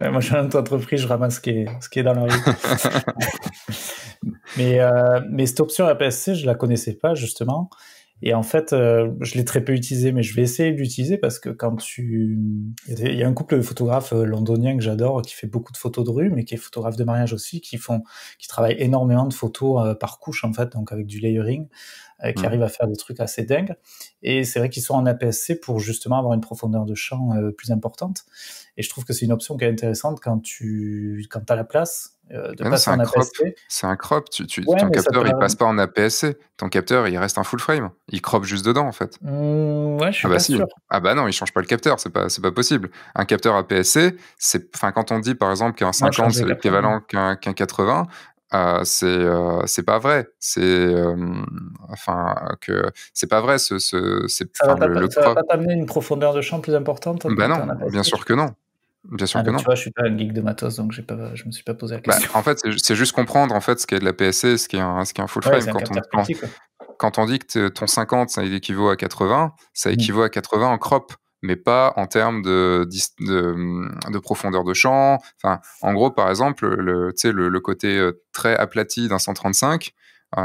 Moi, je suis dans entreprise, je ramasse ce qui est dans la rue. Mais cette option APS-C, je la connaissais pas, justement. Et en fait, je l'ai très peu utilisé, mais je vais essayer de l'utiliser parce que il y a un couple de photographes londoniens que j'adore, qui fait beaucoup de photos de rue, mais qui est photographe de mariage aussi, qui travaillent énormément de photos par couche, en fait, donc avec du layering, qui arrivent à faire des trucs assez dingues. Et c'est vrai qu'ils sont en APS-C pour justement avoir une profondeur de champ plus importante. Et je trouve que c'est une option qui est intéressante quand t'as la place. Passer en APS-C. C'est un crop. Ton capteur, il passe pas en APS-C. Ton capteur, il reste un full frame. Il crop juste dedans, en fait. Ouais, je suis pas sûr. Ah bah non, il change pas le capteur. C'est pas possible. Un capteur APS-C, quand on dit, par exemple, qu'un 50, c'est l'équivalent qu'un 80, c'est pas vrai. C'est pas vrai. Ça va pas t'amener une profondeur de champ plus importante? Bah non, bien sûr que non. Bien sûr que non. Tu vois, je suis pas un geek de matos, donc je me suis pas posé la question. En fait, c'est juste comprendre en fait ce qu'est de la PSC, ce qu'est un full frame. Quand on dit que ton 50, ça équivaut à 80, ça équivaut à 80 en crop, mais pas en termes de profondeur de champ. Enfin, en gros, par exemple, le côté très aplati d'un 135,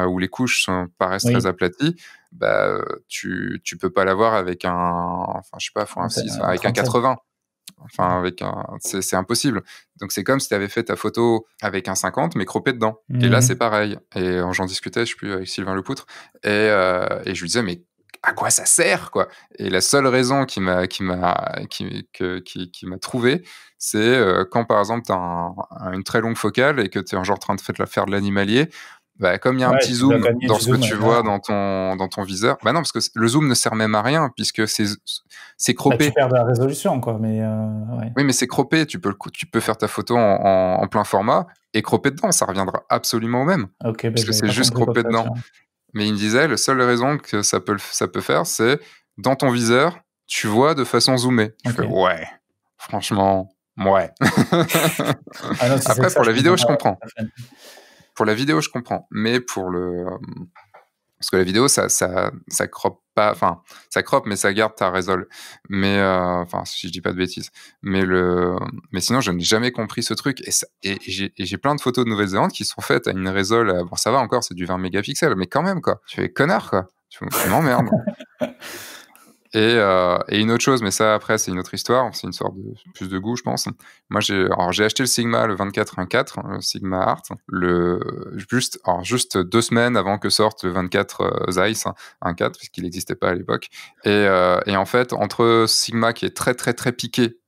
où les couches paraissent très aplaties, tu peux pas l'avoir avec un 6, avec un 80. Enfin, c'est impossible. Donc, c'est comme si tu avais fait ta photo avec un 50, mais croppé dedans. Et là, c'est pareil. Et j'en discutais, je sais plus, avec Sylvain Lepoutre. Et je lui disais, mais à quoi ça sert, quoi? Et la seule raison qui m'a trouvé, c'est quand, par exemple, tu as une très longue focale et que tu es en train de faire de l'animalier. Comme il y a un petit zoom dans ce que tu vois dans ton viseur, non, parce que le zoom ne sert même à rien puisque c'est croppé. Tu perds de la résolution, quoi. Mais oui, mais c'est croppé. Tu peux faire ta photo en plein format et cropper dedans. Ça reviendra absolument au même. Parce que c'est juste croppé dedans. Mais il me disait, la seule raison que ça peut faire, c'est dans ton viseur, tu vois de façon zoomée. Je fais ouais, franchement, ouais. Après, pour la vidéo, je comprends. Pour la vidéo, je comprends, mais parce que la vidéo, ça crop pas, enfin, ça crop, mais ça garde ta résol. Mais, si je dis pas de bêtises. Mais sinon, je n'ai jamais compris ce truc. Et j'ai plein de photos de Nouvelle-Zélande qui sont faites à une résol, bon, ça va encore, c'est du 20 mégapixels, mais quand même, quoi. Tu es connard, quoi. Tu m'emmerdes. Et une autre chose, mais ça après c'est une autre histoire, c'est une sorte de plus de goût, je pense. Moi j'ai acheté le Sigma, le 24-1.4, le Sigma Art, juste 2 semaines avant que sorte le 24 Zeiss 1.4, puisqu'il n'existait pas à l'époque. Et en fait, entre Sigma qui est très très très piqué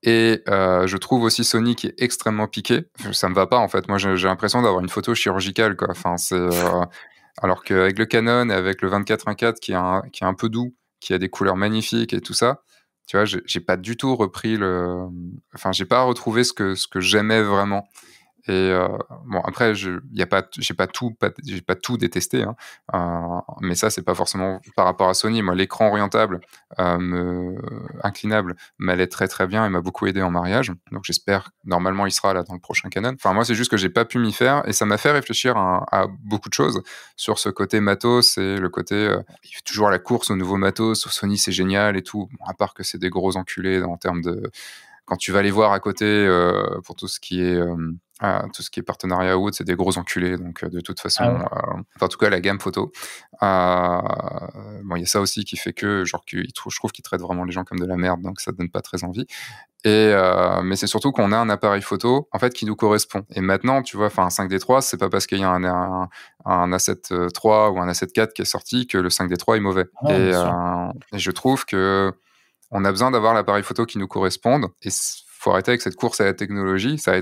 et je trouve aussi Sony qui est extrêmement piqué, ça me va pas en fait. Moi j'ai l'impression d'avoir une photo chirurgicale, quoi. Enfin c'est alors qu'avec le Canon et avec le 24-1.4 qui est un peu doux, qui a des couleurs magnifiques et tout ça, tu vois, j'ai pas du tout repris j'ai pas retrouvé ce que j'aimais vraiment. Et bon, après, j'ai pas tout détesté, hein. Mais ça, c'est pas forcément par rapport à Sony. Moi, l'écran orientable, inclinable, m'allait très très bien et m'a beaucoup aidé en mariage. Donc, j'espère, normalement, il sera là dans le prochain Canon. Enfin, moi, c'est juste que j'ai pas pu m'y faire et ça m'a fait réfléchir à beaucoup de choses sur ce côté matos et le côté, il y a toujours la course au nouveau matos. Sur Sony, c'est génial et tout. Bon, à part que c'est des gros enculés en termes de, quand tu vas les voir à côté pour tout ce qui est partenariat ou autre, c'est des gros enculés, donc de toute façon, en tout cas la gamme photo. Bon, il y a ça aussi qui fait que je trouve qu'ils traitent vraiment les gens comme de la merde, donc ça donne pas très envie. Mais c'est surtout qu'on a un appareil photo en fait qui nous correspond. Et maintenant, tu vois, un 5D3, c'est pas parce qu'il y a un A7 III ou un A7 IV qui est sorti que le 5D3 est mauvais. Et je trouve que on a besoin d'avoir l'appareil photo qui nous corresponde. Et faut arrêter avec cette course à la technologie. Il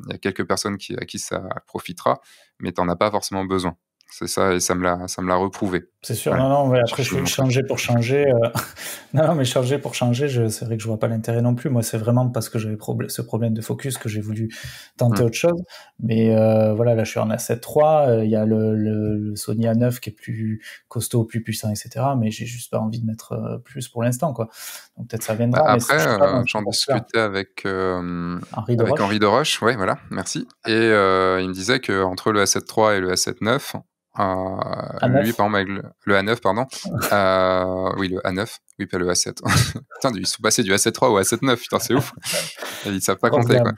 y a quelques personnes à qui ça profitera, mais t'en as pas forcément besoin. C'est ça, et ça me l'a reprouvé. C'est sûr, Voilà. non, mais après, je suis changer pour changer. Non, mais changer pour changer, c'est vrai que je vois pas l'intérêt non plus. Moi, c'est vraiment parce que j'avais ce problème de focus que j'ai voulu tenter autre chose. Mais voilà, là, je suis en A7 III. Il y a le Sony A9 qui est plus costaud, plus puissant, etc. Mais j'ai juste pas envie de mettre plus pour l'instant, quoi. Donc peut-être ça viendra. Après, mais j'en discutais avec Henri Doroche, ouais, voilà, merci. Et il me disait que entre le A7 III et le A7 IX, lui, par exemple, avec le A9, pardon. Oui, le A9. Oui, pas le A7. Putain, ils sont passés du A7 III au A7 IX. Putain, c'est ouf. Et ils savent pas compter, quoi.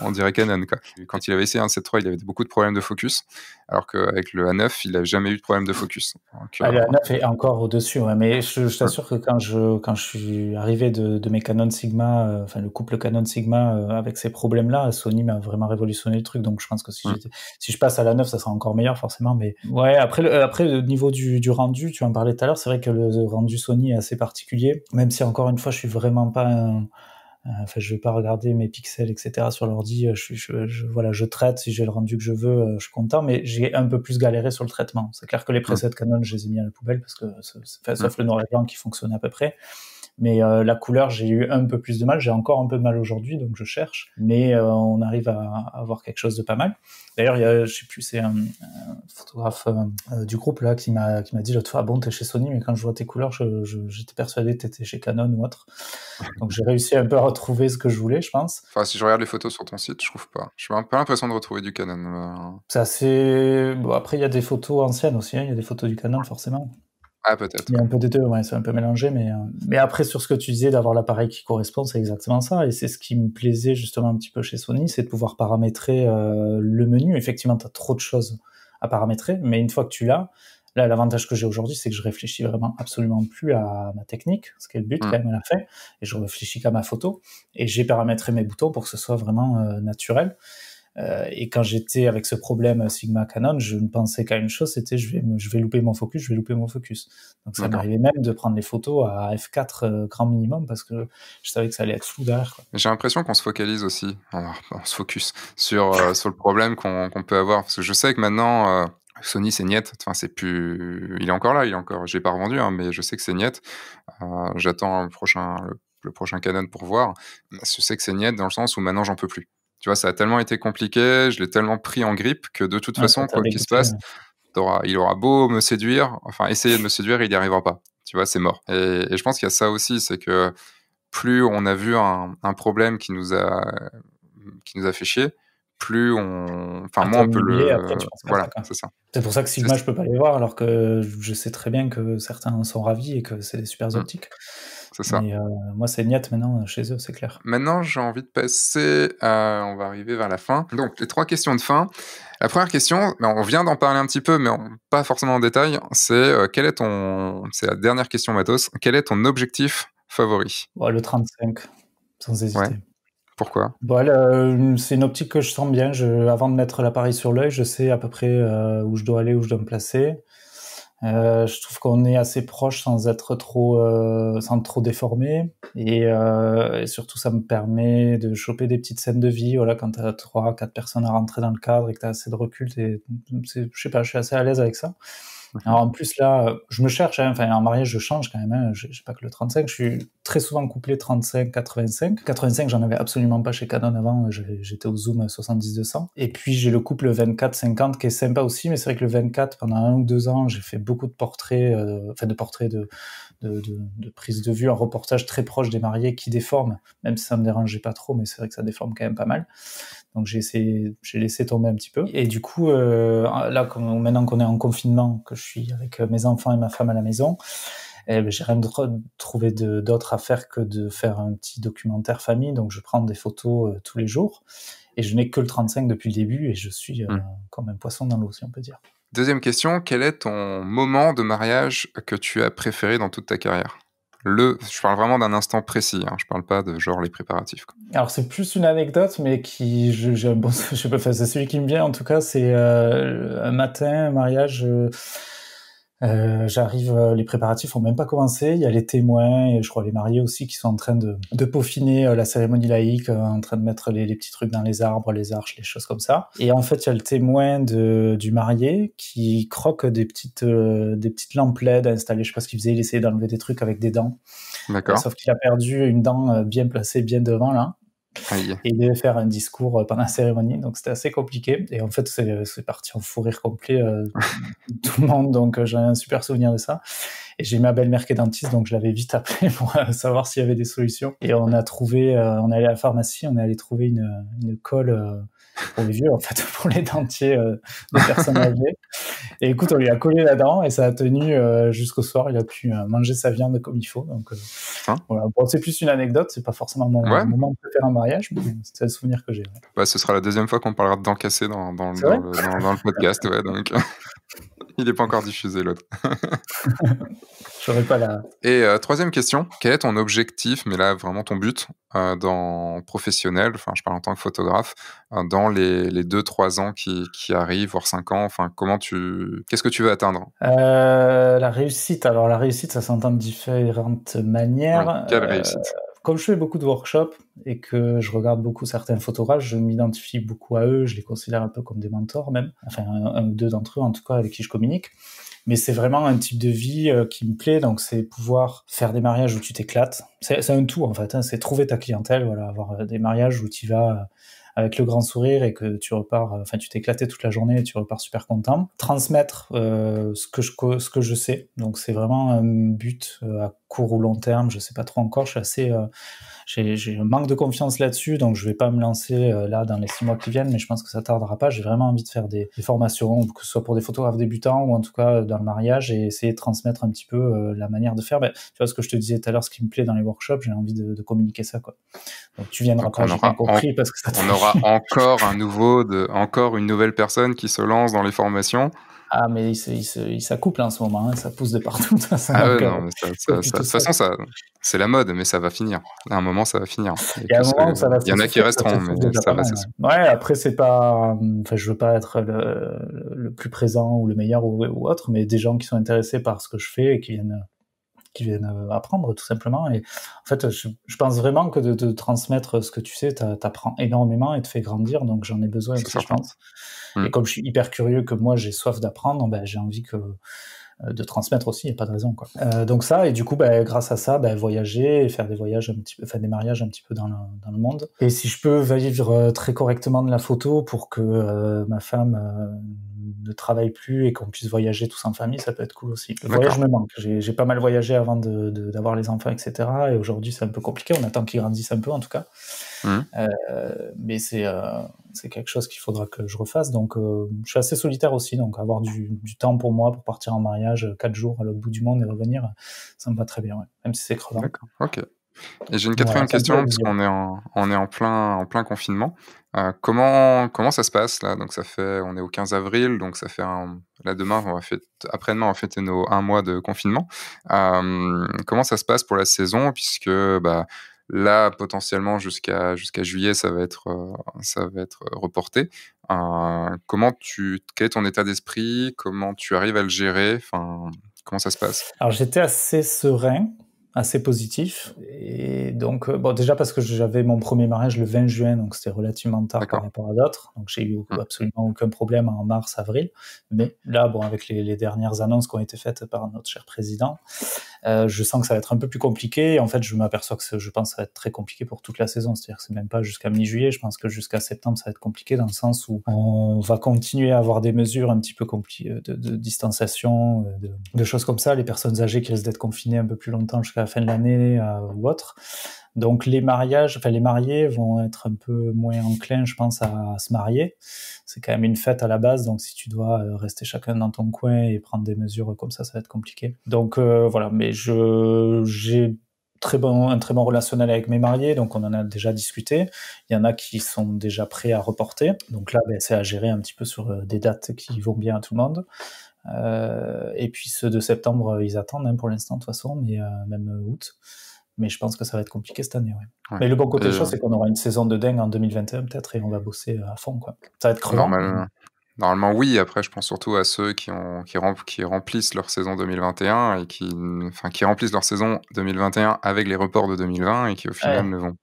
On dirait Canon, quoi. Quand il avait essayé un 7 III, il avait beaucoup de problèmes de focus, alors qu'avec le A9, il a jamais eu de problème de focus. Donc, le A9 est encore au-dessus, ouais, mais je t'assure que quand je suis arrivé de mes Canon Sigma, enfin le couple Canon Sigma avec ces problèmes-là, Sony m'a vraiment révolutionné le truc, donc je pense que si je passe à l'A9, ça sera encore meilleur forcément, mais ouais, après le niveau du rendu, tu en parlais tout à l'heure, c'est vrai que le rendu Sony est assez particulier, même si encore une fois, je suis vraiment pas enfin, je vais pas regarder mes pixels, etc. sur l'ordi. Voilà, je traite. Si j'ai le rendu que je veux, je suis content. Mais j'ai un peu plus galéré sur le traitement. C'est clair que les presets Canon, je les ai mis à la poubelle parce que, sauf le noir et blanc qui fonctionne à peu près. Mais la couleur, j'ai eu un peu plus de mal. J'ai encore un peu de mal aujourd'hui, donc je cherche. Mais on arrive à avoir quelque chose de pas mal. D'ailleurs, je sais plus, c'est un photographe du groupe là qui m'a dit l'autre fois, bon, t'es chez Sony, mais quand je vois tes couleurs, j'étais persuadé que t'étais chez Canon ou autre. Donc j'ai réussi un peu à retrouver ce que je voulais, je pense. Enfin, si je regarde les photos sur ton site, je trouve pas. Je n'ai pas l'impression de retrouver du Canon. C'est assez... Bon, après, il y a des photos anciennes aussi, hein. Il y a des photos du Canon, forcément. Ah, peut-être. Il y a un peu des deux, ouais, c'est un peu mélangé, mais après, sur ce que tu disais, d'avoir l'appareil qui correspond, c'est exactement ça, et c'est ce qui me plaisait justement un petit peu chez Sony, c'est de pouvoir paramétrer le menu. Effectivement, tu as trop de choses à paramétrer, mais une fois que tu l'as, là, l'avantage que j'ai aujourd'hui, c'est que je réfléchis vraiment absolument plus à ma technique, ce qui est le but quand même à la fin, et je réfléchis qu'à ma photo, et j'ai paramétré mes boutons pour que ce soit vraiment naturel. Et quand j'étais avec ce problème Sigma Canon, je ne pensais qu'à une chose, c'était je vais louper mon focus. Donc ça m'arrivait même de prendre les photos à f4 grand minimum parce que je savais que ça allait être flou derrière, quoi. J'ai l'impression qu'on se focalise aussi, on se focus sur le problème qu'on peut avoir, parce que je sais que maintenant Sony c'est niet, enfin c'est plus, il est encore là, j'ai pas revendu, hein, mais je sais que c'est niet. J'attends le prochain Canon pour voir. Je sais que c'est niet dans le sens où maintenant j'en peux plus. Tu vois, ça a tellement été compliqué, je l'ai tellement pris en grippe que de toute façon, quoi qu'il se passe, il aura beau me séduire, enfin essayer de me séduire, il n'y arrivera pas. Tu vois, c'est mort. Et je pense qu'il y a ça aussi, c'est que plus on a vu un problème qui nous a fait chier, plus moins on peut le... Après, tu penses voilà, c'est ça. C'est pour ça que Sigma, je peux pas les voir, alors que je sais très bien que certains en sont ravis et que c'est des super optiques. C'est ça. Mais moi, c'est niet maintenant chez eux, c'est clair. Maintenant, j'ai envie de passer on va arriver vers la fin. Donc, les 3 questions de fin. La première question, on vient d'en parler un petit peu, mais pas forcément en détail, c'est c'est la dernière question matos. Quel est ton objectif favori? Le 35, sans hésiter. Ouais. Pourquoi? C'est une optique que je sens bien. Avant de mettre l'appareil sur l'œil, je sais à peu près où je dois aller, où je dois me placer. Je trouve qu'on est assez proche sans être sans trop déformé, et surtout ça me permet de choper des petites scènes de vie. Voilà, quand t'as 3-4 personnes à rentrer dans le cadre et que t'as assez de recul, je sais pas, je suis assez à l'aise avec ça. Alors en plus là, je me cherche, hein, enfin en mariage je change quand même, hein, j'ai pas que le 35, je suis très souvent couplé 35-85. 85 j'en avais absolument pas chez Canon avant, j'étais au zoom 70-200. Et puis j'ai le couple 24-50 qui est sympa aussi, mais c'est vrai que le 24 pendant 1 ou 2 ans j'ai fait beaucoup de portraits, de prise de vue, un reportage très proche des mariés qui déforme, même si ça me dérangeait pas trop, mais c'est vrai que ça déforme quand même pas mal. Donc j'ai laissé tomber un petit peu. Et du coup, là, maintenant qu'on est en confinement, que je suis avec mes enfants et ma femme à la maison, j'ai rien trouvé d'autre à faire que de faire un petit documentaire famille. Donc je prends des photos tous les jours. Et je n'ai que le 35 depuis le début et je suis comme un poisson dans l'eau, si on peut dire. Deuxième question, quel est ton moment de mariage que tu as préféré dans toute ta carrière? Je parle vraiment d'un instant précis, hein, je parle pas de genre les préparatifs, quoi. Alors c'est plus une anecdote, mais je sais pas, c'est celui qui me vient en tout cas, c'est un matin, un mariage J'arrive, les préparatifs ont même pas commencé. Il y a les témoins et je crois les mariés aussi qui sont en train de peaufiner la cérémonie laïque, en train de mettre les petits trucs dans les arbres, les arches, les choses comme ça. Et en fait, il y a le témoin du marié qui croque des petites lampes LED installées. Je sais pas ce qu'il faisait. Il essayait d'enlever des trucs avec des dents. D'accord. Sauf qu'il a perdu une dent bien placée, bien devant là. Aïe. Et il devait faire un discours pendant la cérémonie, donc c'était assez compliqué. Et en fait, c'est parti en fou rire complet, tout le monde, donc j'ai un super souvenir de ça. Et j'ai ma belle-mère qui est dentiste, donc je l'avais vite appelé pour savoir s'il y avait des solutions. Et on a trouvé, on est allé à la pharmacie, on est allé trouver une colle pour les vieux, en fait, pour les dentiers des personnes âgées. Et écoute, on lui a collé la dent et ça a tenu jusqu'au soir. Il a pu manger sa viande comme il faut. Donc voilà. Bon, c'est plus une anecdote, c'est pas forcément mon moment préféré en mariage, mais c'est un souvenir que j'ai. Ouais. Bah, ce sera la deuxième fois qu'on parlera de dents cassées dans le podcast, ouais, donc il n'est pas encore diffusé l'autre. J'aurais pas la... Et troisième question, quel est ton objectif, mais là vraiment ton but dans professionnel, enfin je parle en tant que photographe, dans les 2-3 ans qui arrivent, voire 5 ans, enfin qu'est-ce que tu veux atteindre? La réussite, alors la réussite ça s'entend de différentes manières. Oui, quelle réussite? Comme je fais beaucoup de workshops et que je regarde beaucoup certains photographes, je m'identifie beaucoup à eux, je les considère un peu comme des mentors même, enfin un ou deux d'entre eux en tout cas avec qui je communique. Mais c'est vraiment un type de vie qui me plaît, donc c'est pouvoir faire des mariages où tu t'éclates. C'est un tout en fait, hein, c'est trouver ta clientèle, voilà, avoir des mariages où tu vas avec le grand sourire et que tu repars, enfin tu t'es éclaté toute la journée et tu repars super content. Transmettre ce que je sais, donc c'est vraiment un but à court ou long terme, je sais pas trop encore, je suis assez... j'ai un manque de confiance là-dessus, donc je vais pas me lancer là dans les 6 mois qui viennent, mais je pense que ça tardera pas. J'ai vraiment envie de faire des formations, que ce soit pour des photographes débutants ou en tout cas dans le mariage, et essayer de transmettre un petit peu la manière de faire. Tu vois ce que je te disais tout à l'heure, ce qui me plaît dans les workshops, j'ai envie de communiquer ça, quoi. Donc tu viendras pas, j'ai bien compris, parce que ça on aura encore une nouvelle personne qui se lance dans les formations. Ah, mais il s'accouple en ce moment, hein, ça pousse de partout. Ah ouais, non, mais de toute façon, c'est la mode, mais ça va finir. À un moment, ça va finir. Il y a un moment où ça va Il y en a qui resteront, mais ça va s'essouffler. Ouais, après, c'est pas... Enfin, je veux pas être le plus présent ou le meilleur ou autre, mais des gens qui sont intéressés par ce que je fais et qui viennent apprendre, tout simplement. Et en fait, je pense vraiment que de transmettre ce que tu sais, t'apprends énormément et te fait grandir, donc j'en ai besoin aussi, je pense. Et comme je suis hyper curieux, que moi j'ai soif d'apprendre, ben, j'ai envie de transmettre aussi, il n'y a pas de raison, quoi. Donc ça, et du coup, ben, grâce à ça, ben, voyager et faire des voyages des mariages un petit peu dans le monde. Et si je peux vivre très correctement de la photo pour que ma femme ne travaille plus et qu'on puisse voyager tous en famille, ça peut être cool aussi. Le voyage me manque. J'ai pas mal voyagé avant d'avoir les enfants, etc. Et aujourd'hui, c'est un peu compliqué. On attend qu'ils grandissent un peu, en tout cas. Mais c'est quelque chose qu'il faudra que je refasse. Donc, je suis assez solitaire aussi. Donc, avoir du temps pour moi, pour partir en mariage 4 jours à l'autre bout du monde et revenir, ça me va très bien, ouais. Même si c'est crevant. D'accord, ok. Et j'ai une quatrième question, parce qu'on est en plein confinement. Comment ça se passe là? Donc on est au 15 avril, donc ça fait là demain, après-demain, on va fêter nos 1 mois de confinement. Comment ça se passe pour la saison, puisque là potentiellement jusqu'à juillet, ça va être reporté. Quel est ton état d'esprit? Comment tu arrives à le gérer? Enfin, comment ça se passe? Alors j'étais assez serein, assez positif, et donc bon, déjà parce que j'avais mon premier mariage le 20 juin, donc c'était relativement tard par rapport à d'autres, donc j'ai eu absolument aucun problème en mars, avril, mais là, bon, avec les dernières annonces qui ont été faites par notre cher président, je sens que ça va être un peu plus compliqué. En fait, je m'aperçois que je pense que ça va être très compliqué pour toute la saison, c'est-à-dire que c'est même pas jusqu'à mi-juillet, je pense que jusqu'à septembre, ça va être compliqué, dans le sens où on va continuer à avoir des mesures un petit peu compliquées de distanciation, de choses comme ça, les personnes âgées qui risquent d'être confinées un peu plus longtemps jusqu'à la fin de l'année ou autre. Donc les mariés vont être un peu moins enclins, je pense, à se marier. C'est quand même une fête à la base, donc si tu dois rester chacun dans ton coin et prendre des mesures comme ça va être compliqué. Donc voilà, mais j'ai un très bon relationnel avec mes mariés, donc on en a déjà discuté. Il y en a qui sont déjà prêts à reporter, donc là c'est à gérer un petit peu sur des dates qui vont bien à tout le monde. Et puis ceux de septembre, ils attendent pour l'instant de toute façon, mais même août. Mais je pense que ça va être compliqué cette année, ouais. Mais le bon côté des choses, c'est qu'on aura une saison de dingue en 2021 peut-être, et on va bosser à fond, quoi. Ça va être crevant. Normalement, oui. Après, je pense surtout à ceux qui remplissent leur saison 2021 et qui remplissent leur saison 2021 avec les reports de 2020 et qui, au final, Ouais, ne vont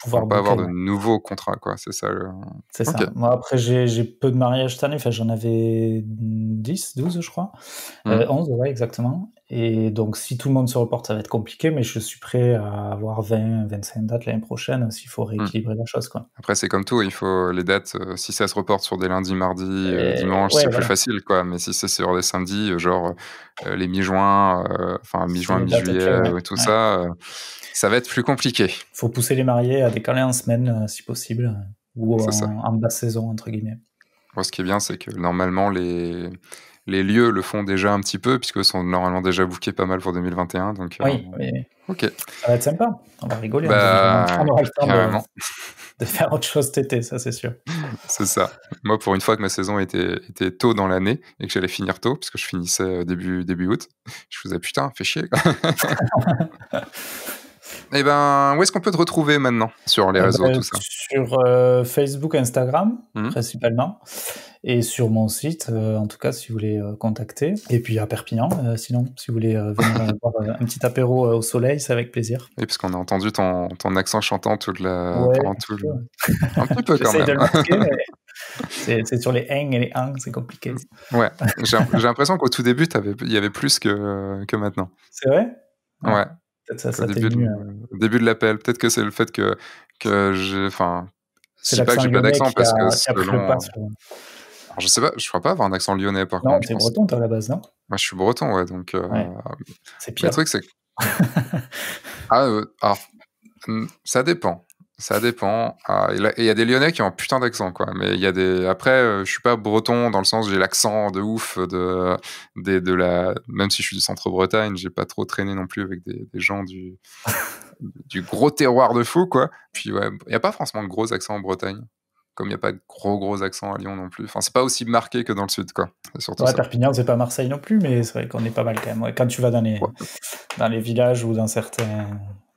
pouvoir pas avoir booker, de ouais. nouveaux contrats, quoi. C'est ça le C'est OK. ça. Moi, après, j'ai peu de mariages cette année. Enfin, j'en avais 10, 12, je crois. Mmh. 11, ouais, exactement. Et donc, si tout le monde se reporte, ça va être compliqué, mais je suis prêt à avoir 20, 25 dates l'année prochaine s'il faut Mmh. rééquilibrer la chose, quoi. Après, c'est comme tout, il faut les dates, si ça se reporte sur des lundis, mardis, dimanches, Ouais, c'est plus voilà. facile, quoi. Mais si c'est sur des samedis, genre, les mi-juin, enfin C'est mi-juin, les dates clés, mi-juillet, ouais. tout Ouais. ça, ça va être plus compliqué. Faut pousser les mariés à décaler en semaine, si possible, ou C'est ça. en basse saison, entre guillemets. Moi, ce qui est bien, c'est que normalement les lieux le font déjà un petit peu puisqu'eux sont normalement déjà bookés pas mal pour 2021 donc Oui, oui, oui. OK. Ça va être sympa. On va rigoler en 2020. On Bah, aura le temps carrément, de faire autre chose cet été, ça, c'est sûr. c'est ça. Moi, pour une fois que ma saison était tôt dans l'année et que j'allais finir tôt, puisque je finissais, début août, je faisais: «Putain, fais chier, quoi». Et ben, où est-ce qu'on peut te retrouver maintenant? Sur les réseaux, tout ça? Sur Facebook, Instagram, Mmh. principalement, et sur mon site, en tout cas, si vous voulez contacter. Et puis à Perpignan, sinon, si vous voulez venir boire un petit apéro au soleil, c'est avec plaisir. Oui, parce qu'on a entendu ton accent chantant Ouais, pendant un tout petit le peu. un petit peu quand J'essaye de même. le masquer, mais c'est sur les eng et les ang, c'est compliqué. Ouais, j'ai l'impression qu'au tout début, il y avait plus que maintenant. C'est vrai? Ah, Ouais, peut-être ça qu'au début s'atténue, au début de l'appel. Peut-être que c'est le fait que je c'est dis pas que l'accent j'ai pas lyonnais d'accent parce que qui a pris le selon, pas sur. alors je sais pas, je crois pas avoir un accent lyonnais par Non, contre, je tu es pense. breton toi à la base, non? Moi, je suis breton, ouais, donc Ouais, c'est le pire. truc c'est que alors, ça dépend. Ça dépend. Il y a des Lyonnais qui ont un putain d'accent, quoi. Mais il y a des. Après, je suis pas breton dans le sens où j'ai l'accent de ouf de la. Même si je suis du centre-Bretagne, j'ai pas trop traîné non plus avec des gens du gros terroir de fou, quoi. Puis ouais, il y a pas forcément de gros accents en Bretagne, comme il y a pas de gros accents à Lyon non plus. Enfin, c'est pas aussi marqué que dans le sud, quoi. C'est surtout Ouais, ça. Perpignan, c'est pas Marseille non plus, mais c'est vrai qu'on est pas mal quand même. Ouais, quand tu vas Ouais, dans les villages ou dans certains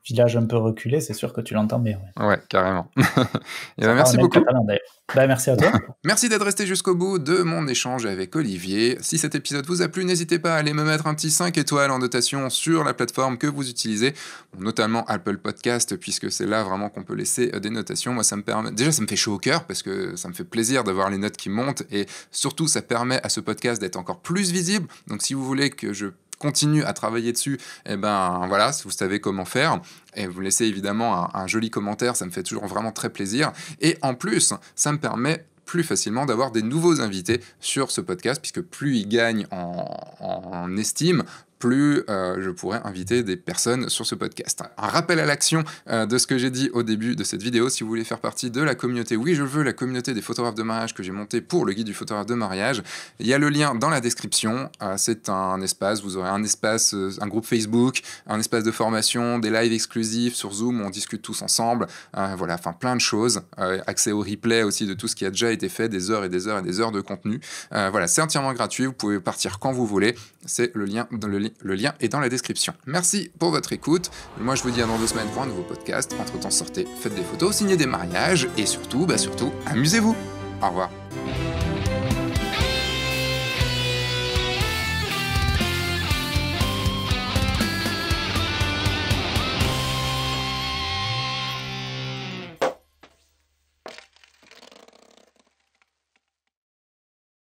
villages un peu reculés, c'est sûr que tu l'entends bien. Ouais. ouais, carrément. Et Ça ben, parle merci même beaucoup. catalan d'ailleurs. Bah, merci à toi. Merci d'être resté jusqu'au bout de mon échange avec Olivier. Si cet épisode vous a plu, n'hésitez pas à aller me mettre un petit 5 étoiles en notation sur la plateforme que vous utilisez, notamment Apple Podcast, puisque c'est là vraiment qu'on peut laisser des notations. Moi, ça me permet. Déjà, ça me fait chaud au cœur parce que ça me fait plaisir d'avoir les notes qui montent et surtout, ça permet à ce podcast d'être encore plus visible. Donc, si vous voulez que je continue à travailler dessus, et ben voilà, vous savez comment faire. Et vous laissez évidemment un joli commentaire, ça me fait toujours vraiment très plaisir. Et en plus, ça me permet plus facilement d'avoir des nouveaux invités sur ce podcast, puisque plus il gagne en estime, plus je pourrais inviter des personnes sur ce podcast. Un rappel à l'action de ce que j'ai dit au début de cette vidéo, si vous voulez faire partie de la communauté, oui je veux la communauté des photographes de mariage que j'ai montée pour le guide du photographe de mariage, il y a le lien dans la description, c'est un espace, vous aurez un espace, un groupe Facebook, un espace de formation, des lives exclusifs sur Zoom où on discute tous ensemble, voilà, enfin plein de choses, accès au replay aussi de tout ce qui a déjà été fait, des heures et des heures et des heures de contenu, voilà, c'est entièrement gratuit, vous pouvez partir quand vous voulez, c'est le lien est dans la description. Merci pour votre écoute. Moi, je vous dis à dans 2 semaines pour un nouveau podcast. Entre-temps, sortez, faites des photos, signez des mariages et surtout, amusez-vous. Au revoir.